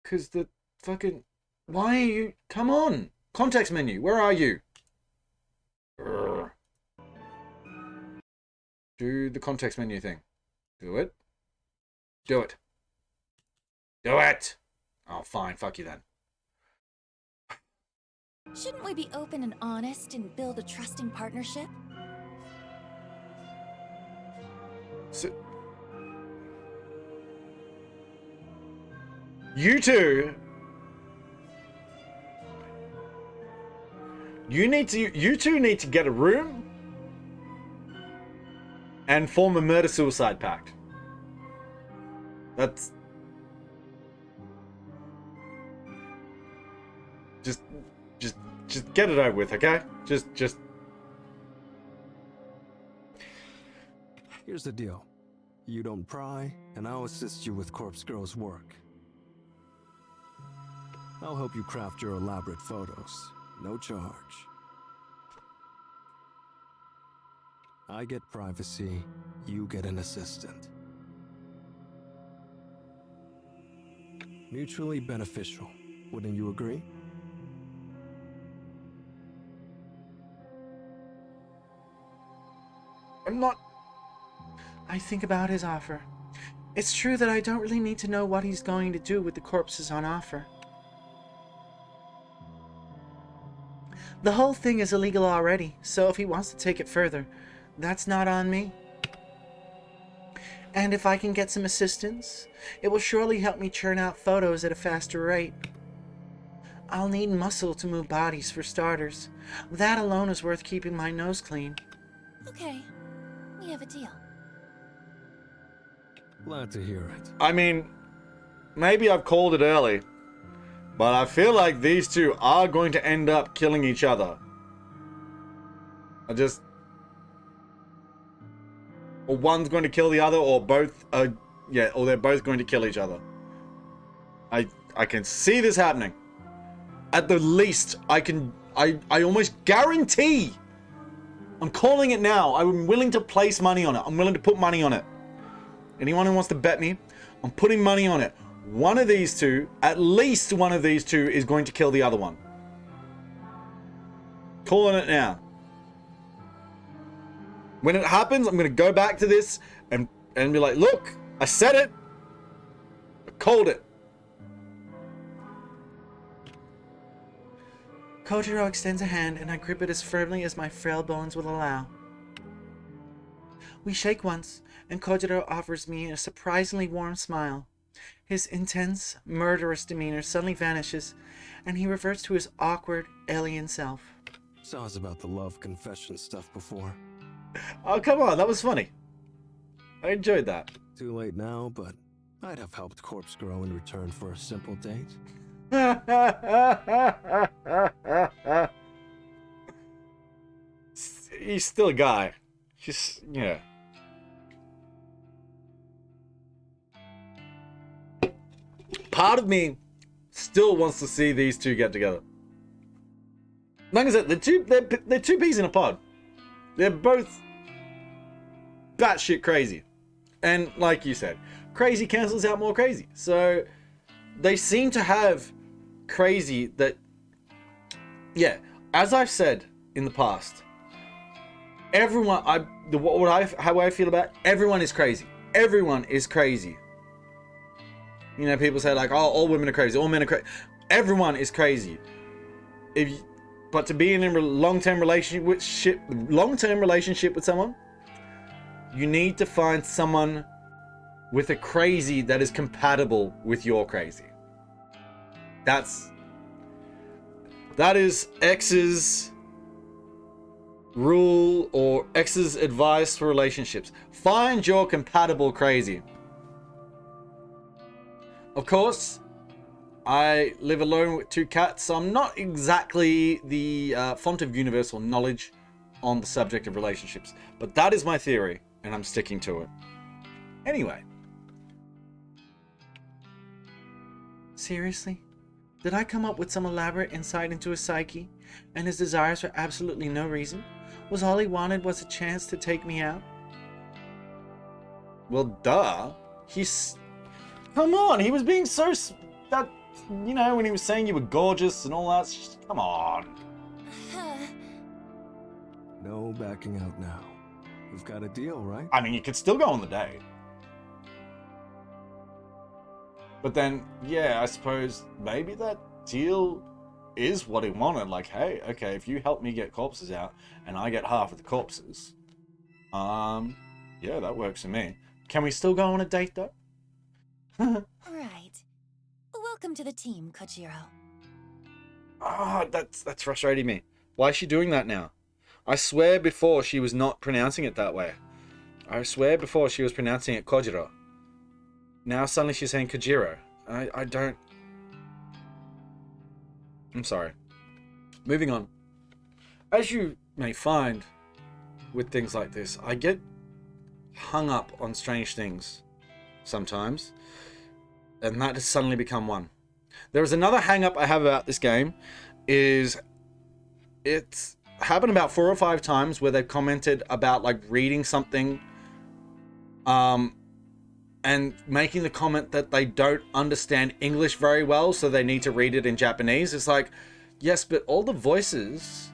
Because the fucking... Why are you... Come on! Context menu, where are you? Urgh. Do the context menu thing. Do it. Do it. Do it! Oh, fine. Fuck you then. Shouldn't we be open and honest and build a trusting partnership? So, you two You two need to get a room and form a murder-suicide pact. That's... Just get it over with, okay? Just... Here's the deal. You don't pry, and I'll assist you with Corpse Girl's work. I'll help you craft your elaborate photos. No charge. I get privacy, you get an assistant. Mutually beneficial, wouldn't you agree? I'm not... I think about his offer. It's true that I don't really need to know what he's going to do with the corpses on offer. The whole thing is illegal already, so if he wants to take it further, that's not on me. And if I can get some assistance, it will surely help me churn out photos at a faster rate. I'll need muscle to move bodies for starters. That alone is worth keeping my nose clean. Okay, we have a deal. Glad to hear it. I mean, maybe I've called it early, but I feel like these two are going to end up killing each other. Or one's going to kill the other, or both are... Yeah, or they're both going to kill each other. I can see this happening. At the least, I almost guarantee... I'm calling it now. I'm willing to place money on it. I'm willing to put money on it. Anyone who wants to bet me, I'm putting money on it. One of these two, at least one of these two, is going to kill the other one. Calling it now. When it happens, I'm going to go back to this and be like, look, I said it. I called it. Kojiro extends a hand and I grip it as firmly as my frail bones will allow. We shake once, and Kojiro offers me a surprisingly warm smile. His intense, murderous demeanor suddenly vanishes, and he reverts to his awkward, alien self. Saw us about the love confession stuff before. Oh, come on, that was funny. I enjoyed that. Too late now, but I'd have helped Corpse Girl in return for a simple date. He's still a guy. Just, yeah. Part of me still wants to see these two get together. Like I said, they're two peas in a pod. They're both batshit crazy. And like you said, crazy cancels out more crazy. So they seem to have crazy that, yeah, as I've said in the past, everyone, how I feel about it, everyone is crazy. Everyone is crazy. You know, people say like, oh, all women are crazy, all men are crazy. Everyone is crazy. But to be in a long-term relationship with someone, you need to find someone with a crazy that is compatible with your crazy. That is X's rule or X's advice for relationships. Find your compatible crazy. Of course, I live alone with 2 cats, so I'm not exactly the font of universal knowledge on the subject of relationships. But that is my theory, and I'm sticking to it. Anyway. Seriously? Did I come up with some elaborate insight into his psyche, and his desires for absolutely no reason? Was all he wanted was a chance to take me out? Well, duh. Come on, he was being so... That, you know, when he was saying you were gorgeous and all that. Come on. No backing out now. We've got a deal, right? I mean, you could still go on the date. But then, yeah, I suppose maybe that deal is what he wanted. Like, hey, okay, if you help me get corpses out and I get half of the corpses, yeah, that works for me. Can we still go on a date, though? Right. Welcome to the team, Kojiro. Ah, that's frustrating me. Why is she doing that now? I swear before she was not pronouncing it that way. I swear before she was pronouncing it Kojiro. Now suddenly she's saying Kojiro. I don't... I'm sorry. Moving on. As you may find with things like this, I get hung up on strange things sometimes. And that has suddenly become one. There is another hang up I have about this game. Is it's happened about 4 or 5 times where they've commented about like reading something and making the comment that they don't understand English very well, so they need to read it in Japanese. It's like, yes, but all the voice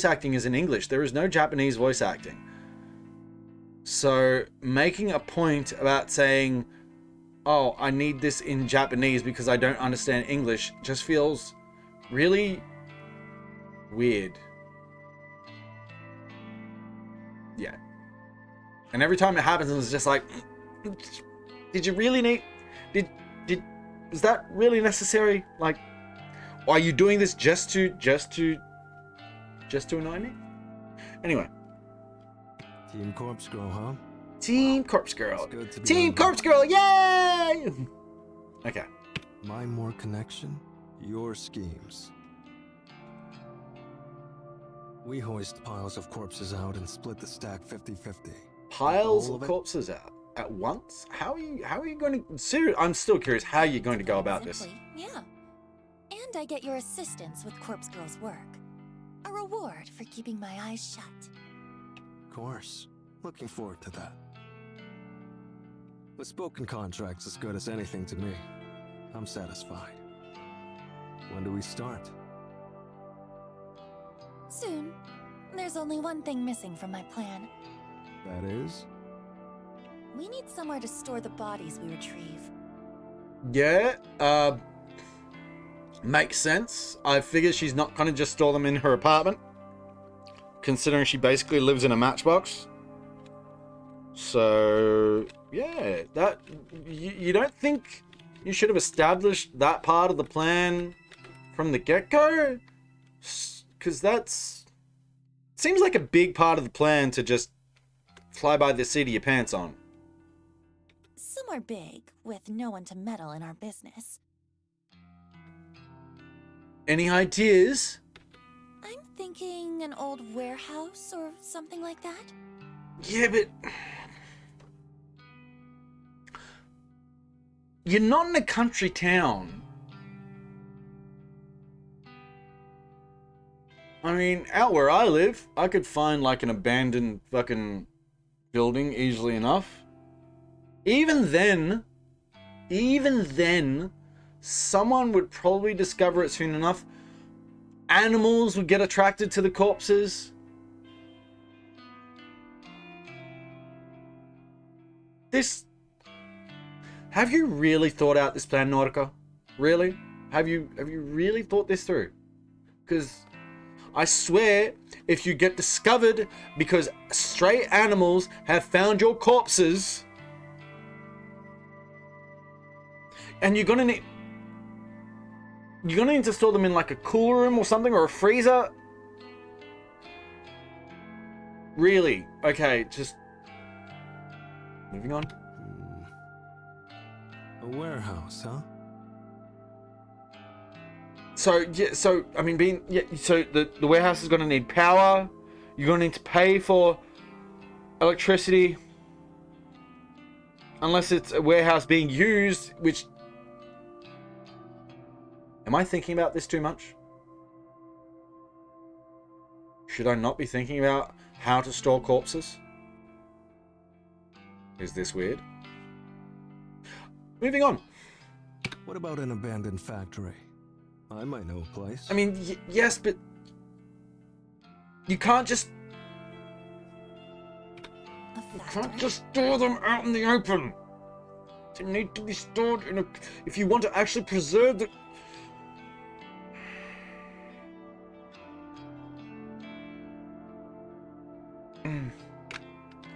acting is in English. There is no Japanese voice acting. So making a point about saying, oh, I need this in Japanese because I don't understand English just feels really weird. Yeah. And every time it happens, it's just like, did you really need, is that really necessary? Like, are you doing this just to annoy me? Anyway. Team Corpse Girl, huh? Team Corpse Girl. It's good to be Team on Corpse Girl, yay! Okay. My more connection, your schemes. We hoist piles of corpses out and split the stack 50-50. Piles All of of it? corpses out at once? How are you going to... Seriously, I'm still curious how you're going to go about this. Simply, yeah. And I get your assistance with Corpse Girl's work. A reward for keeping my eyes shut. Of course. Looking forward to that. The spoken contract's as good as anything to me. I'm satisfied. When do we start? Soon. There's only one thing missing from my plan. That is? We need somewhere to store the bodies we retrieve. Yeah, makes sense. I figure she's not going to just store them in her apartment, considering she basically lives in a matchbox. So, yeah, that you don't think you should have established that part of the plan from the get-go? Because that's... seems like a big part of the plan to just fly by the seat of your pants on. Somewhere big, with no one to meddle in our business. Any ideas? I'm thinking an old warehouse or something like that. Yeah, but... you're not in a country town. I mean, out where I live, I could find like an abandoned fucking building easily enough. Even then, someone would probably discover it soon enough. Animals would get attracted to the corpses. This... have you really thought out this plan, Nautico? Really? Have you really thought this through? Because I swear, if you get discovered because stray animals have found your corpses, and you're gonna need to store them in like a cool room or something, or a freezer. Really? Okay, just moving on. A warehouse, huh? So yeah, so I mean, so the warehouse is going to need power. You're going to need to pay for electricity, unless it's a warehouse being used. Which, am I thinking about this too much? Should I not be thinking about how to store corpses? Is this weird? Moving on. What about an abandoned factory? I might know a place. I mean, yes, but you can't just... A you factory? can't just store them out in the open. They need to be stored in a... if you want to actually preserve the...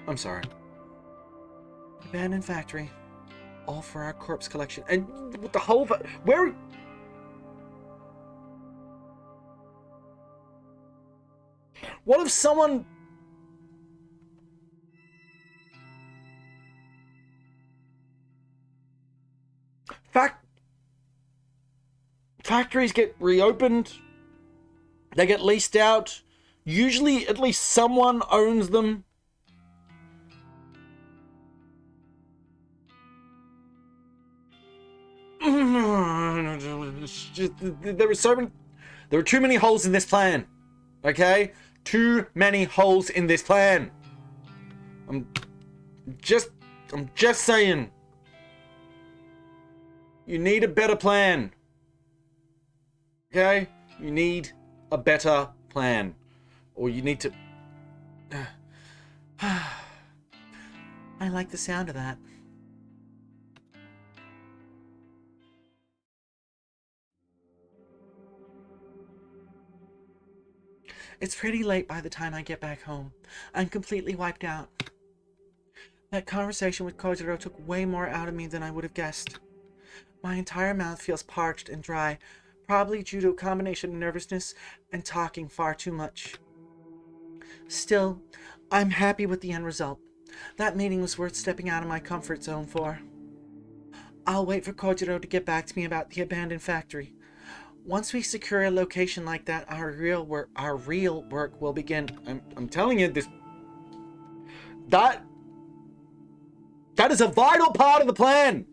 I'm sorry. Abandoned factory. All for our corpse collection. And with the whole... where... What if someone... Factories get reopened. They get leased out. Usually at least someone owns them. There are too many holes in this plan. Okay? Too many holes in this plan. I'm just saying. You need a better plan. Okay? You need a better plan. Or you need to... I like the sound of that. It's pretty late by the time I get back home. I'm completely wiped out. That conversation with Kojiro took way more out of me than I would have guessed. My entire mouth feels parched and dry, probably due to a combination of nervousness and talking far too much. Still, I'm happy with the end result. That meeting was worth stepping out of my comfort zone for. I'll wait for Kojiro to get back to me about the abandoned factory. Once we secure a location like that, our real work will begin. I'm telling you, that is a vital part of the plan.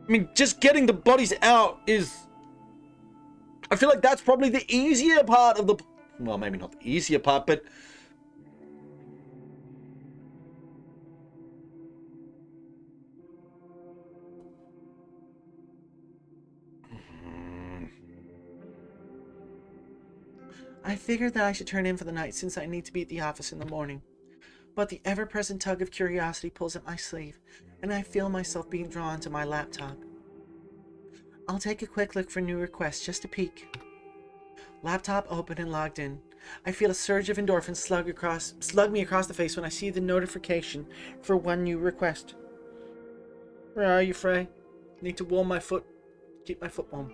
I mean, just getting the bodies out is... I feel like that's probably the easier part of the... Well, maybe not the easier part, but... I figured that I should turn in for the night since I need to be at the office in the morning. But the ever-present tug of curiosity pulls at my sleeve, and I feel myself being drawn to my laptop. I'll take a quick look for new requests just to peek. Laptop open and logged in. I feel a surge of endorphins slug me across the face when I see the notification for one new request. Where are you, Frey? Need to warm my foot. Keep my foot warm.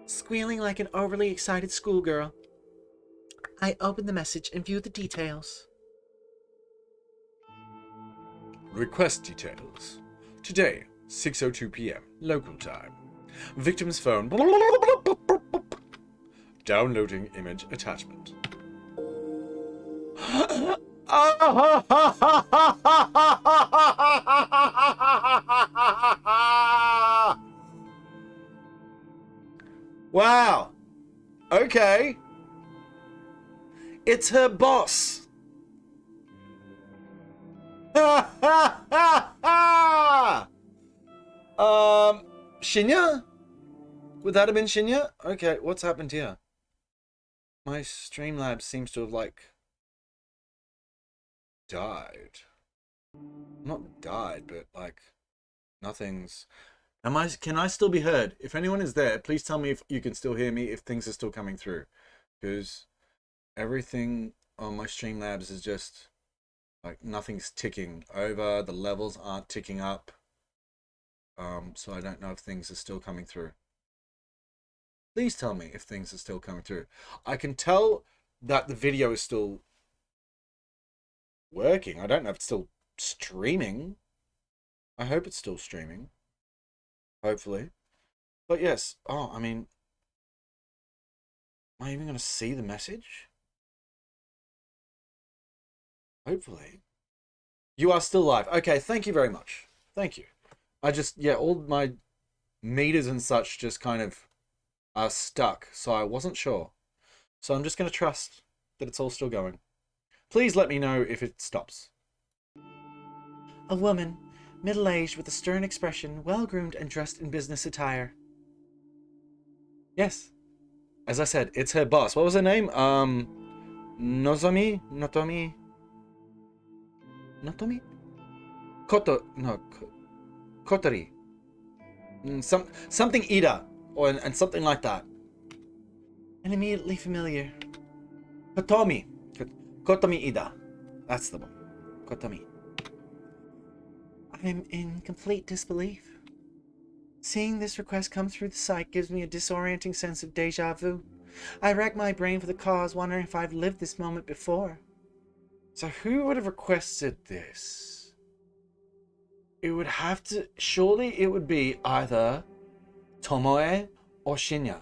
Squealing like an overly excited schoolgirl, I open the message and view the details. Request details. Today, 6:02 p.m. local time. Victim's phone. Downloading image attachment. Wow. Okay. It's her boss. Shinya? Would that have been Shinya? Okay, what's happened here? My Streamlabs seems to have, like, died. Not died, but, like, nothing's... Can I still be heard? If anyone is there, please tell me if you can still hear me, if things are still coming through. Because everything on my Streamlabs is just, like, nothing's ticking over, the levels aren't ticking up. So I don't know if things are still coming through. Please tell me if things are still coming through. I can tell that the video is still working. I don't know if it's still streaming. I hope it's still streaming. Hopefully. But yes. Oh, I mean... Am I even going to see the message? Hopefully. You are still live. Okay, thank you very much. Thank you. I just... Yeah, all my meters and such just kind of are stuck. So I wasn't sure. So I'm just going to trust that it's all still going. Please let me know if it stops. A woman, middle-aged with a stern expression, well-groomed and dressed in business attire. Yes. As I said, it's her boss. What was her name? Nozomi? Notomi? Notomi? Kotori. Something Ida. And something like that. And immediately familiar. Kotomi. Kotomi Ida. That's the one. Kotomi. I'm in complete disbelief. Seeing this request come through the site gives me a disorienting sense of deja vu. I racked my brain for the cause, wondering if I've lived this moment before. So who would have requested this? It would have to... Surely it would be either Tomoe or Shinya.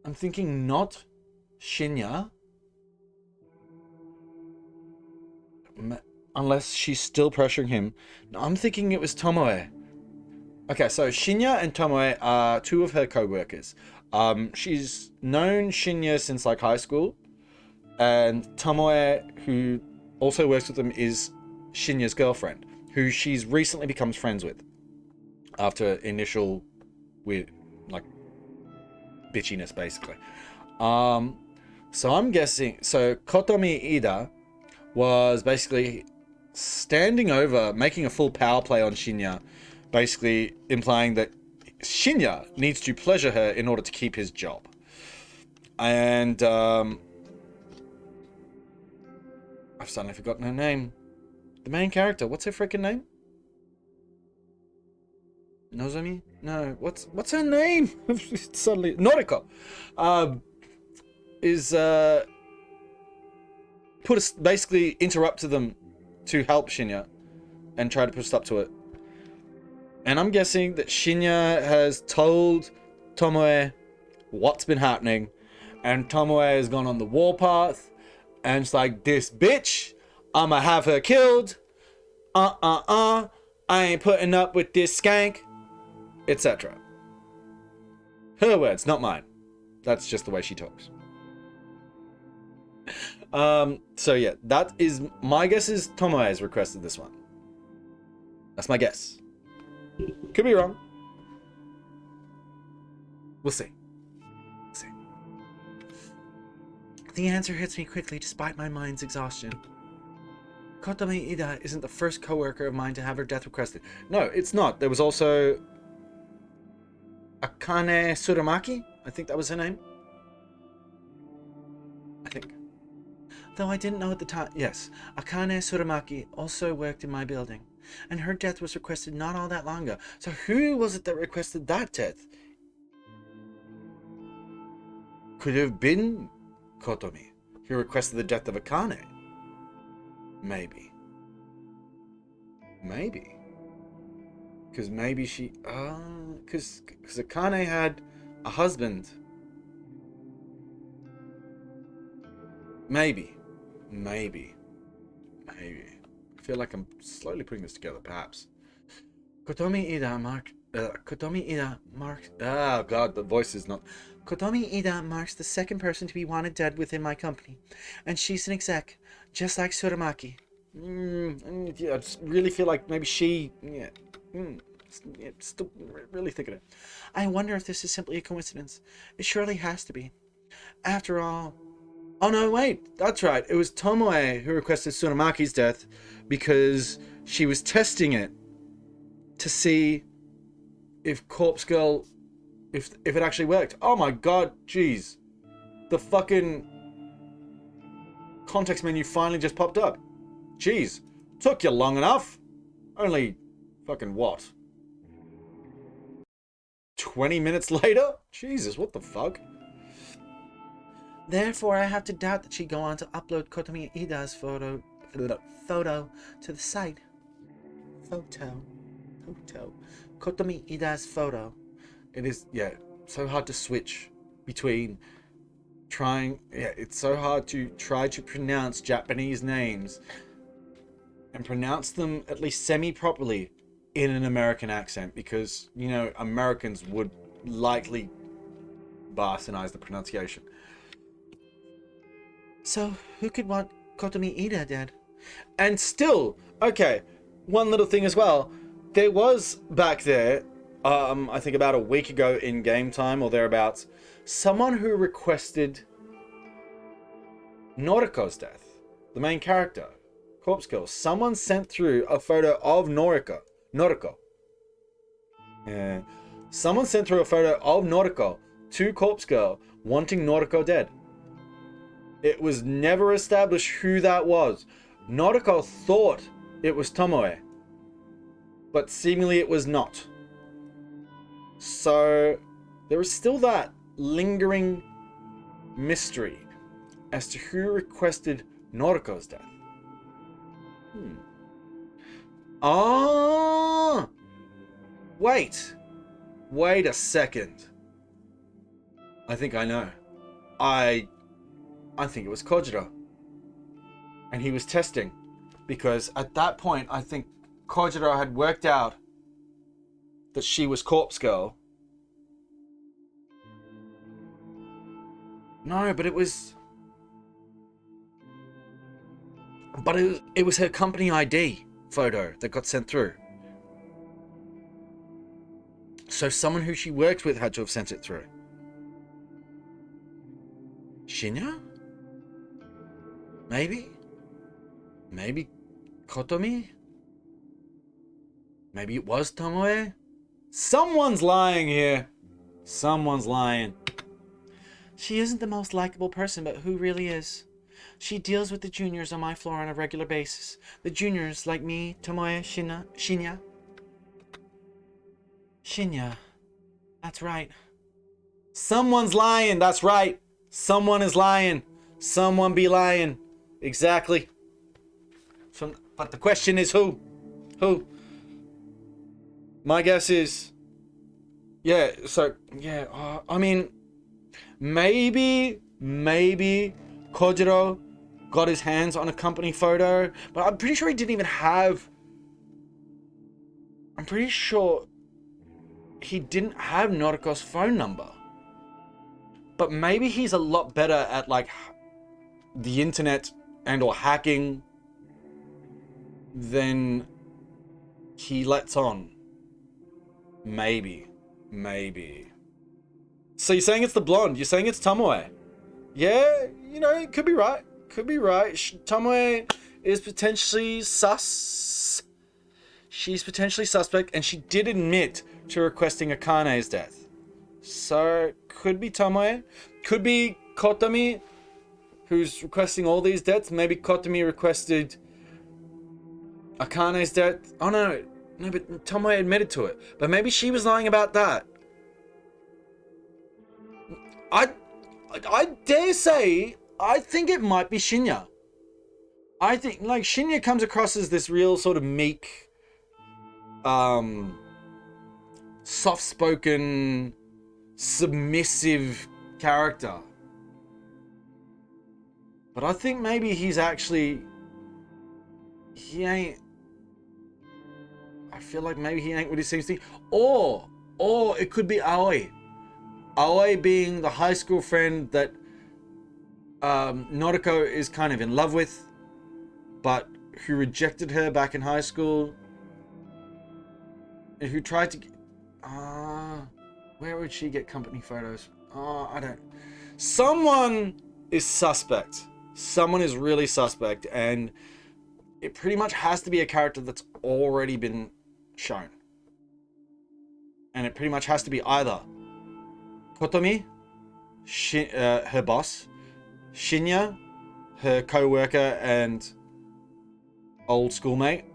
I'm thinking not Shinya. Unless she's still pressuring him. No, I'm thinking it was Tomoe. Okay, so Shinya and Tomoe are two of her co-workers. She's known Shinya since like high school. And Tomoe, who also works with them, is Shinya's girlfriend, who she's recently becomes friends with. After initial weird, like, bitchiness, basically. So I'm guessing... So Kotomi Ida was basically standing over, making a full power play on Shinya, basically implying that Shinya needs to pleasure her in order to keep his job. And I've suddenly forgotten her name. The main character, what's her freaking name? Nozomi? No, what's her name? Suddenly, Noriko. Basically interrupted them to help Shinya and try to put a stop to it. And I'm guessing that Shinya has told Tomoe what's been happening, and Tomoe has gone on the warpath, and it's like, this bitch, I'ma have her killed. I ain't putting up with this skank, etc. Her words, not mine. That's just the way she talks. So yeah, that is my guess. Is Tomoe has requested this one. That's my guess. Could be wrong. We'll see. The answer hits me quickly despite my mind's exhaustion. Kotomi Ida isn't the first coworker of mine to have her death requested. No, it's not. There was also Akane Tsurumaki. I think that was her name. I think. Though I didn't know at the time. Yes, Akane Tsurumaki also worked in my building, and her death was requested not all that long ago. So who was it that requested that death? Could have been Kotomi, who requested the death of Akane. Maybe. Because maybe she... Because Akane had a husband. Maybe. I feel like I'm slowly putting this together, perhaps. Kotomi Ida marks... Oh god, the voice is not... Kotomi Ida marks the second person to be wanted dead within my company, and she's an exec, just like Tsurumaki. Yeah, I just really feel like maybe she... still really thinking it. I wonder if this is simply a coincidence. It surely has to be. After all... Oh no, wait, that's right. It was Tomoe who requested Tsurumaki's death because she was testing it to see if Corpse Girl... If it actually worked. Oh my god, jeez. The fucking context menu finally just popped up. Jeez. Took you long enough. Only fucking what? 20 minutes later? Jesus, what the fuck? Therefore, I have to doubt that she'd go on to upload Kotomi Ida's photo to the site. Photo. Kotomi Ida's photo. It is, yeah, so hard to switch between it's so hard to try to pronounce Japanese names and pronounce them at least semi-properly in an American accent, because, you know, Americans would likely bastardize the pronunciation. So, who could want Kotomi Ida dead? And still, okay, one little thing as well, there was back there, I think about a week ago in game time or thereabouts, someone who requested Noriko's death, the main character, Corpse Girl. Someone sent through a photo of Noriko. Yeah. Someone sent through a photo of Noriko to Corpse Girl, wanting Noriko dead. It was never established who that was. Noriko thought it was Tomoe, but seemingly it was not. So there is still that lingering mystery as to who requested Noriko's death. Oh! Wait a second. I think I know. I think it was Kojiro. And he was testing. Because at that point, I think Kojiro had worked out that she was Corpse Girl. No, but it was... But it was her company ID photo that got sent through. So someone who she worked with had to have sent it through. Shinya? Maybe? Maybe Kotomi? Maybe it was Tomoe? Someone's lying here. Someone's lying. She isn't the most likable person, but who really is? She deals with the juniors on my floor on a regular basis. The juniors, like me, Tomoe, Shinya. Shinya. That's right. Someone's lying. That's right. Someone is lying. Someone be lying. Exactly. But the question is who? Who? My guess is... Yeah, so... Yeah, I mean... Maybe Kojiro got his hands on a company photo, but I'm pretty sure he didn't even have... I'm pretty sure he didn't have Noriko's phone number. But maybe he's a lot better at, like, the internet and or hacking than he lets on. Maybe. So you're saying it's the blonde. You're saying it's Tomoe. Yeah, you know, it could be right. Could be right. Tomoe is potentially sus. She's potentially suspect, and she did admit to requesting Akane's death. So, could be Tomoe. Could be Kotomi, who's requesting all these deaths. Maybe Kotomi requested Akane's death. Oh, no, but Tomoe admitted to it. But maybe she was lying about that. I dare say, I think it might be Shinya. I think, like, Shinya comes across as this real sort of meek, soft-spoken, submissive character. But I think maybe he's actually... He ain't... I feel like maybe he ain't what he seems to be. Or it could be Aoi. Aoi being the high school friend that Noriko is kind of in love with, but who rejected her back in high school. And who tried to... where would she get company photos? I don't... Someone is suspect. Someone is really suspect, and it pretty much has to be a character that's already been shown. And it pretty much has to be either Kotomi, her boss, Shinya, her co-worker and old schoolmate,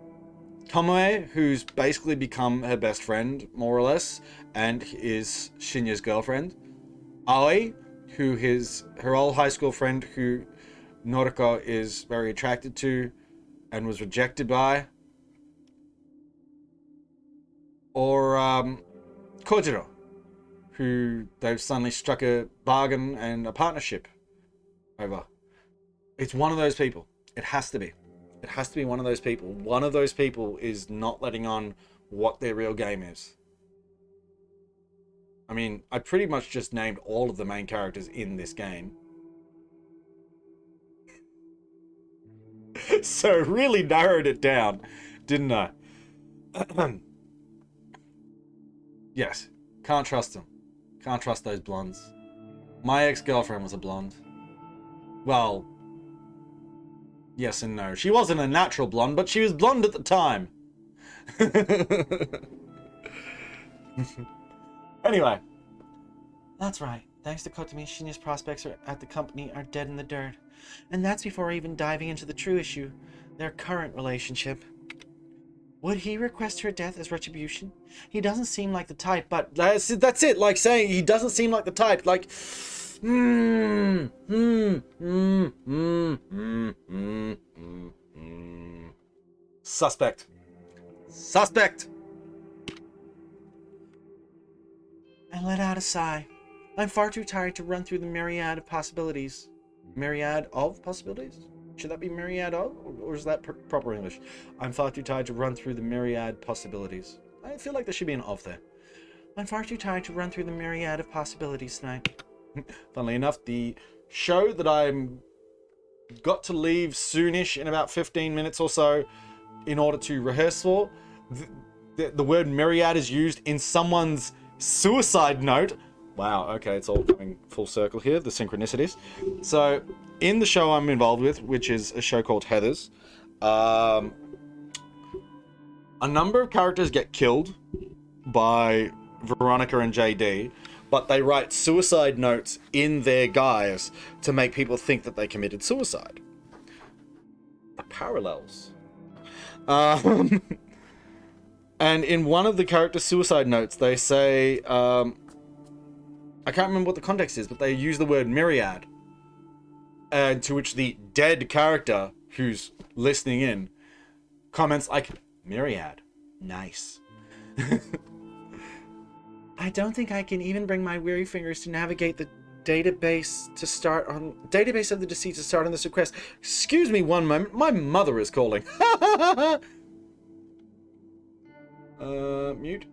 Tomoe, who's basically become her best friend, more or less, and is Shinya's girlfriend, Aoi, who is her old high school friend who Noriko is very attracted to and was rejected by, or Kojiro, who they've suddenly struck a bargain and a partnership over. It's one of those people. It has to be. It has to be one of those people. One of those people is not letting on what their real game is. I mean, I pretty much just named all of the main characters in this game. So really narrowed it down, didn't I? Yes, can't trust them. Can't trust those blondes. My ex-girlfriend was a blonde. Well, yes and no. She wasn't a natural blonde, but she was blonde at the time. Anyway. That's right. Thanks to Kotomi, Shinya's prospects at the company are dead in the dirt. And that's before even diving into the true issue, their current relationship. Would he request her death as retribution? He doesn't seem like the type, but That's it. Like saying he doesn't seem like the type. Like, Suspect. Suspect. I let out a sigh. I'm far too tired to run through the myriad of possibilities. Myriad of possibilities? Should that be myriad of? Or is that proper English? I'm far too tired to run through the myriad possibilities. I feel like there should be an of there. I'm far too tired to run through the myriad of possibilities tonight. Funnily enough, the show that I'm got to leave soonish in about 15 minutes or so in order to rehearse for, the word myriad is used in someone's suicide note. Wow, okay, it's all coming full circle here, the synchronicities. So, in the show I'm involved with, which is a show called Heathers, a number of characters get killed by Veronica and JD, but they write suicide notes in their guise to make people think that they committed suicide. The parallels. And in one of the character suicide notes, they say, I can't remember what the context is, but they use the word myriad. And to which the dead character who's listening in comments like, myriad. Nice. I don't think I can even bring my weary fingers to navigate the database of the deceased to start on this request. Excuse me one moment. My mother is calling. Mute.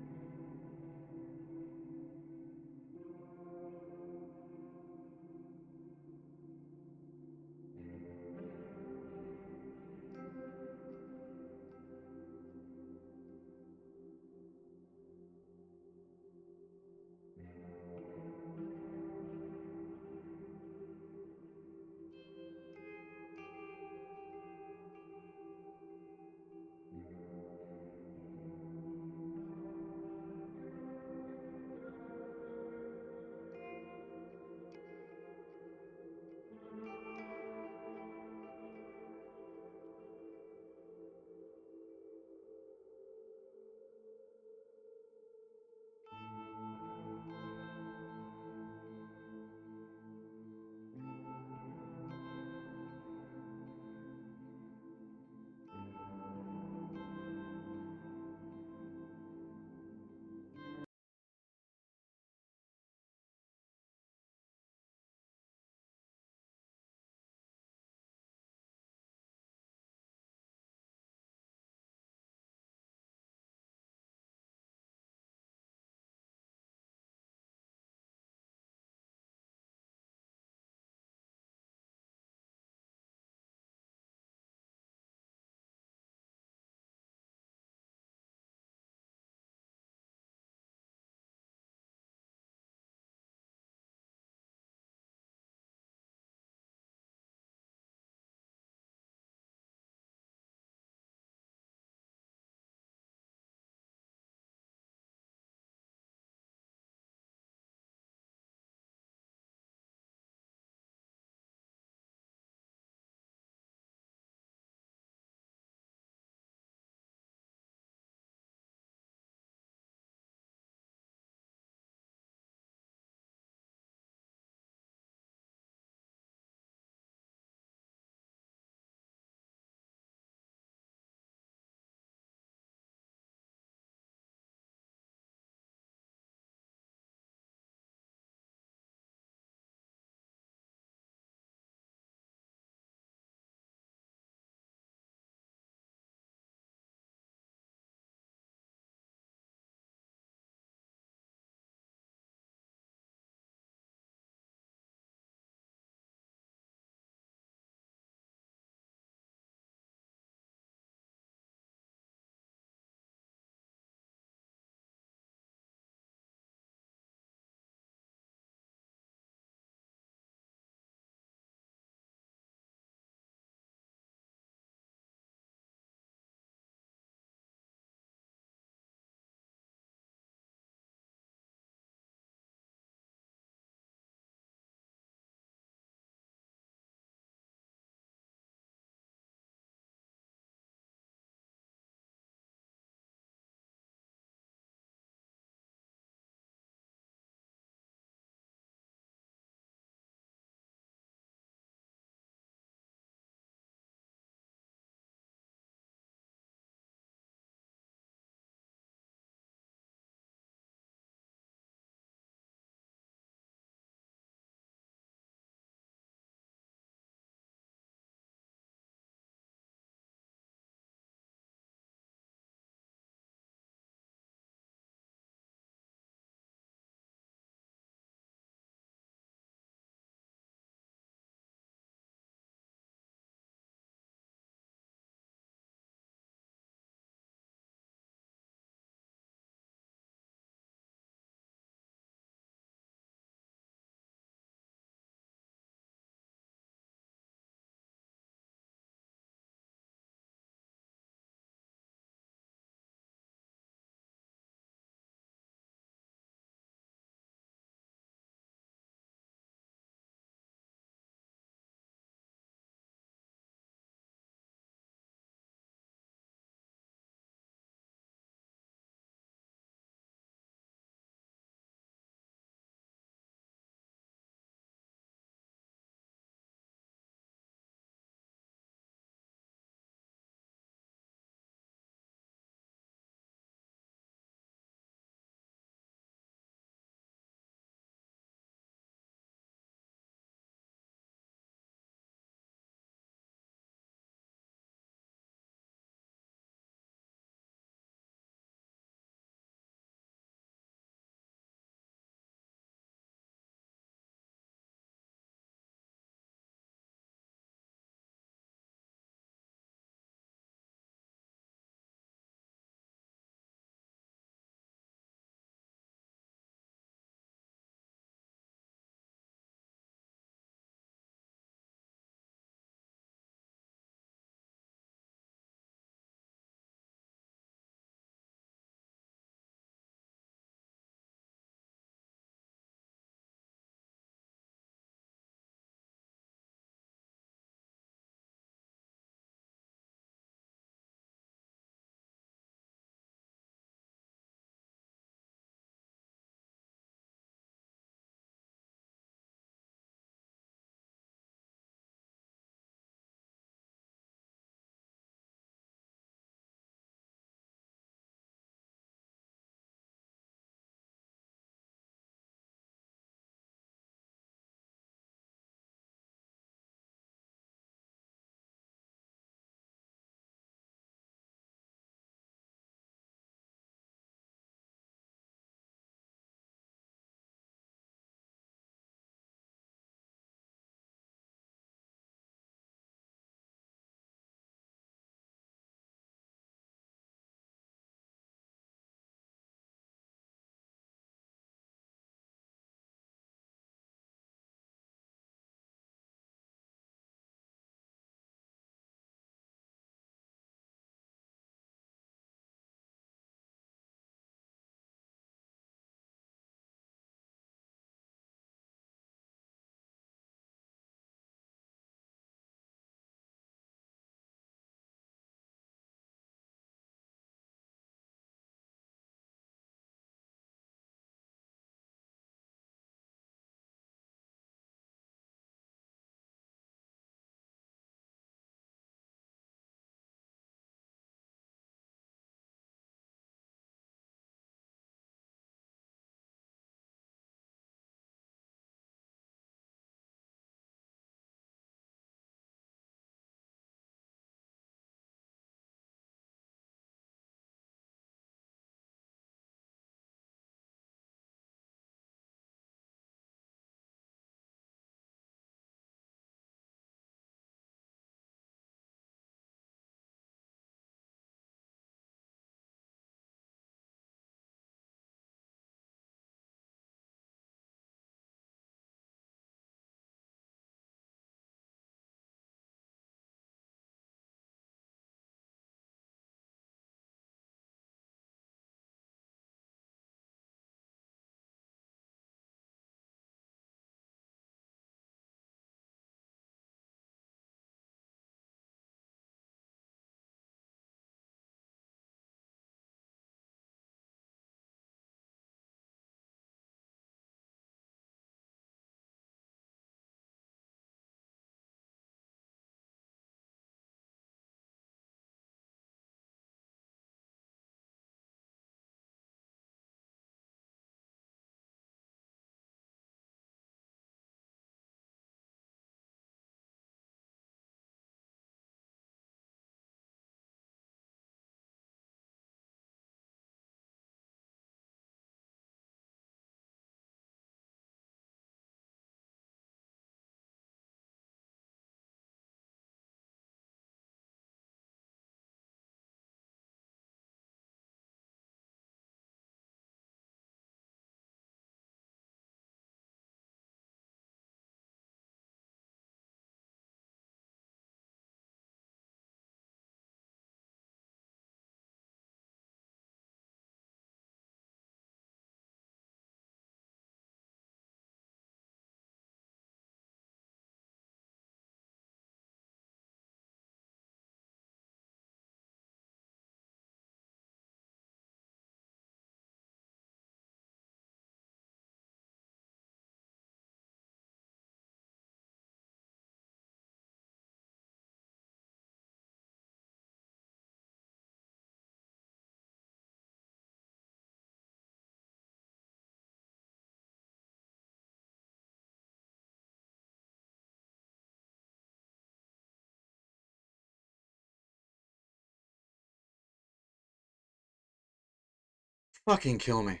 Fucking kill me.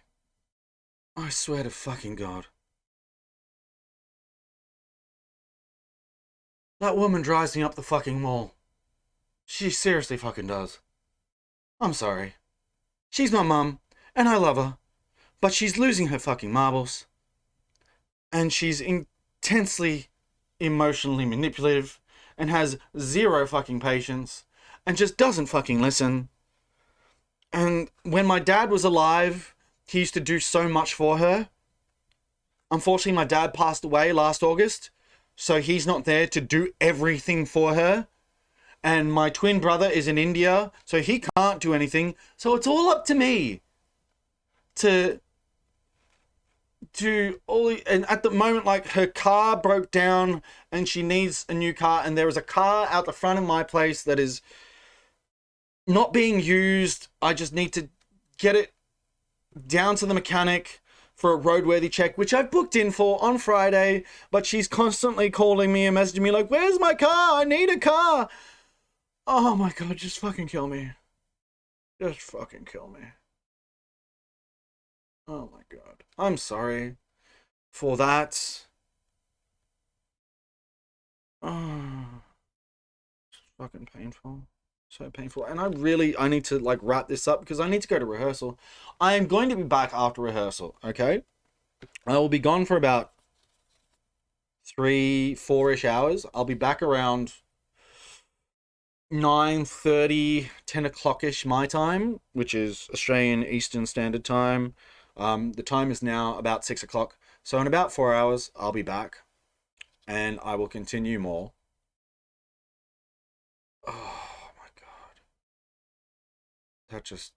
I swear to fucking God. That woman drives me up the fucking wall. She seriously fucking does. I'm sorry. She's my mum, and I love her, but she's losing her fucking marbles. And she's intensely emotionally manipulative and has zero fucking patience and just doesn't fucking listen. And when my dad was alive, he used to do so much for her. Unfortunately, my dad passed away last August, so he's not there to do everything for her. And my twin brother is in India, so he can't do anything. So it's all up to me to do all. And at the moment, like, her car broke down and she needs a new car. And there is a car out the front of my place that is not being used. I just need to get it down to the mechanic for a roadworthy check, which I've booked in for on Friday. But she's constantly calling me and messaging me like, where's my car? I need a car. Oh my God, just fucking kill me. Just fucking kill me. Oh my God. I'm sorry for that. Oh, it's fucking painful. So painful. And I need to like wrap this up because I need to go to rehearsal. I am going to be back after rehearsal, okay? I will be gone for about 3-4-ish hours. I'll be back around 9:30, 10 o'clock-ish my time, which is Australian Eastern Standard Time. The time is now about 6 o'clock. So in about 4 hours, I'll be back. And I will continue more. Oh my God. That just...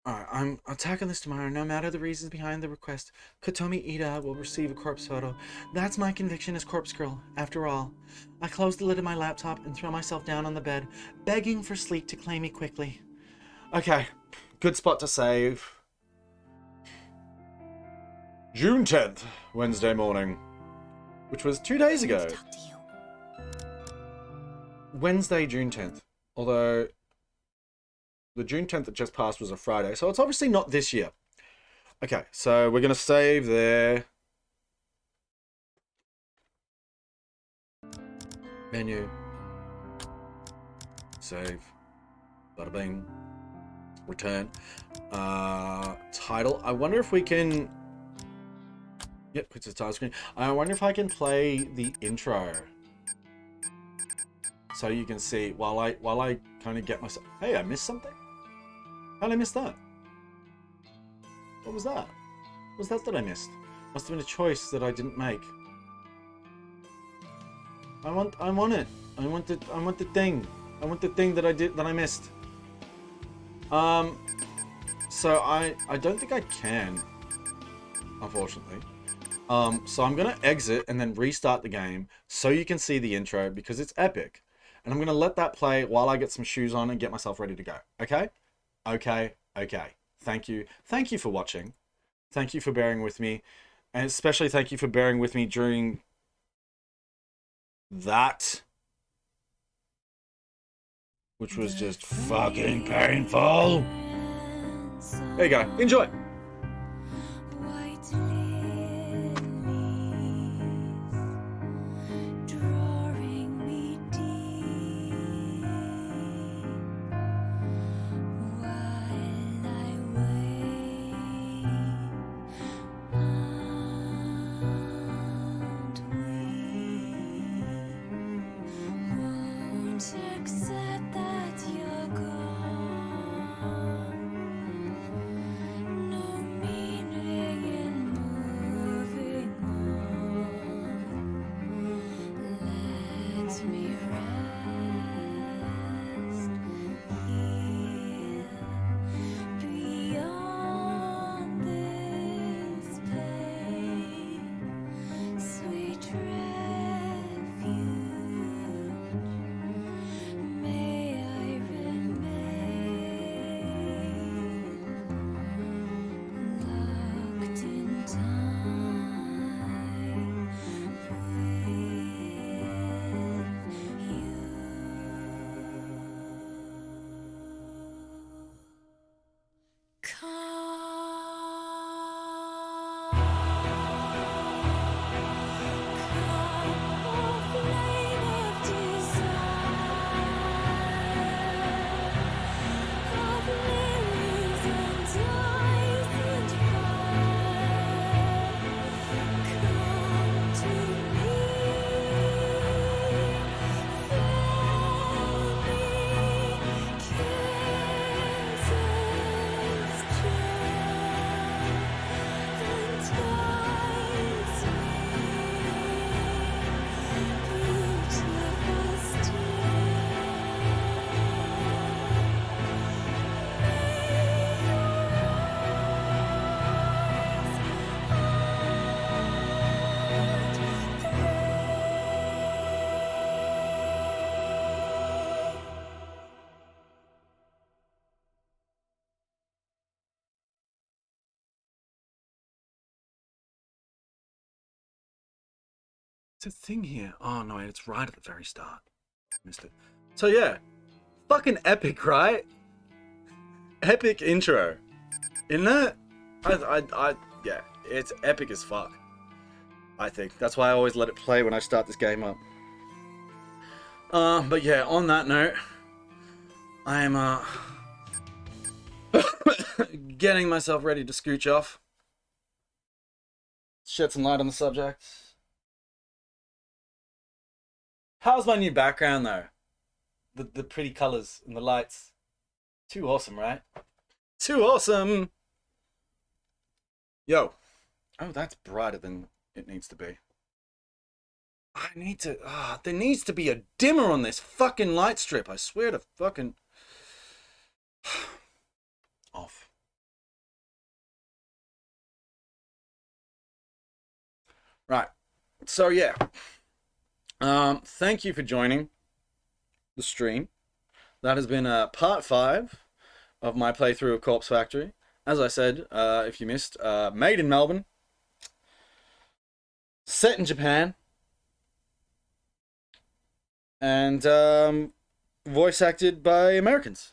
Alright, I'm attacking this tomorrow, no matter the reasons behind the request. Kotomi Ida will receive a corpse photo. That's my conviction as Corpse Girl, after all. I close the lid of my laptop and throw myself down on the bed, begging for sleep to claim me quickly. Okay, good spot to save. June 10th, Wednesday morning. Which was 2 days ago. Talk to you. Wednesday, June 10th. Although... the June 10th that just passed was a Friday, so it's obviously not this year. Okay, so we're going to save there. Menu. Save. Bada bing. Return. Title. I wonder if we can... Yep, it's a title screen. I wonder if I can play the intro. So you can see while I kind of get myself... Hey, I missed something? How did I miss that? What was that? What was that I missed? Must have been a choice that I didn't make. I want it. I want the thing. I want the thing that I missed. So I don't think I can, unfortunately. So I'm gonna exit and then restart the game so you can see the intro because it's epic. And I'm gonna let that play while I get some shoes on and get myself ready to go. Okay? Okay. Thank you. Thank you for watching. Thank you for bearing with me. And especially thank you for bearing with me during that. Which was just fucking painful. There you go. Enjoy. Accept that you're gone. No It's a thing here. Oh, no, wait, it's right at the very start. Missed it. So, yeah. Fucking epic, right? Epic intro. Isn't it? Yeah, it's epic as fuck. I think. That's why I always let it play when I start this game up. But yeah, on that note, I am, getting myself ready to scooch off. Shed some light on the subject. How's my new background, though? The pretty colors and the lights. Too awesome, right? Too awesome! Yo. Oh, that's brighter than it needs to be. I need to... there needs to be a dimmer on this fucking light strip. I swear to fucking... Off. Right. So, yeah. Thank you for joining the stream. That has been part 5 of my playthrough of Corpse Factory. As I said, if you missed, made in Melbourne. Set in Japan. And voice acted by Americans.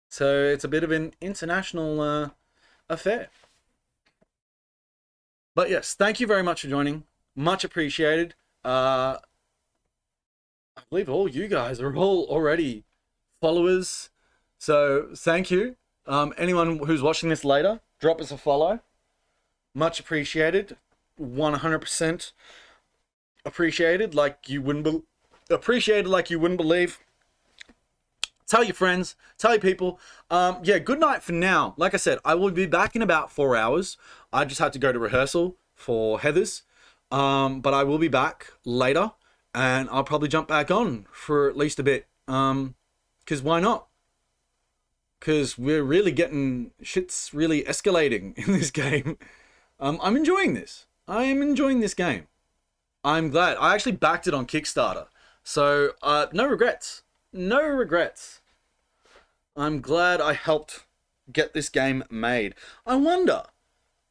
So it's a bit of an international affair. But yes, thank you very much for joining. Much appreciated. I believe all you guys are all already followers. So thank you. Anyone who's watching this later, drop us a follow. Much appreciated. 100% appreciated like you wouldn't believe. Tell your friends, tell your people. Yeah, good night for now. Like I said, I will be back in about 4 hours. I just had to go to rehearsal for Heather's. But I will be back later, and I'll probably jump back on for at least a bit. Because why not? Because we're really getting... shit's really escalating in this game. I'm enjoying this. I am enjoying this game. I'm glad. I actually backed it on Kickstarter. So, no regrets. No regrets. I'm glad I helped get this game made. I wonder,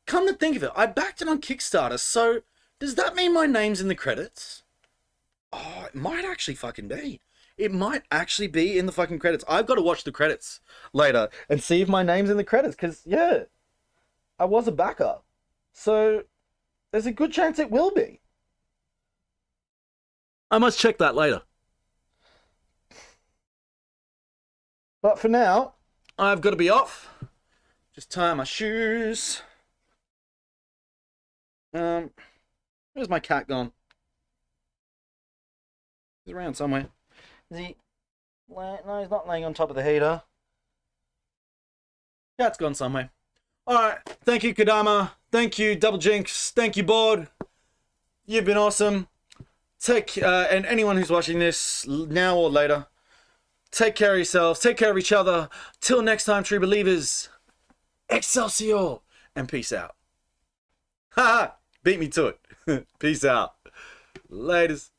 come to think of it, I backed it on Kickstarter, so does that mean my name's in the credits? Oh, it might actually fucking be. It might actually be in the fucking credits. I've got to watch the credits later and see if my name's in the credits, because, yeah, I was a backer. So, there's a good chance it will be. I must check that later. But for now, I've got to be off. Just tie my shoes. Where's my cat gone? He's around somewhere. Is he? No, he's not laying on top of the heater. Cat's gone somewhere. Alright, thank you, Kodama. Thank you, Double Jinx. Thank you, Board. You've been awesome. And anyone who's watching this now or later, take care of yourselves, take care of each other. Till next time, true believers, Excelsior, and peace out. Haha, beat me to it. Peace out. Laters.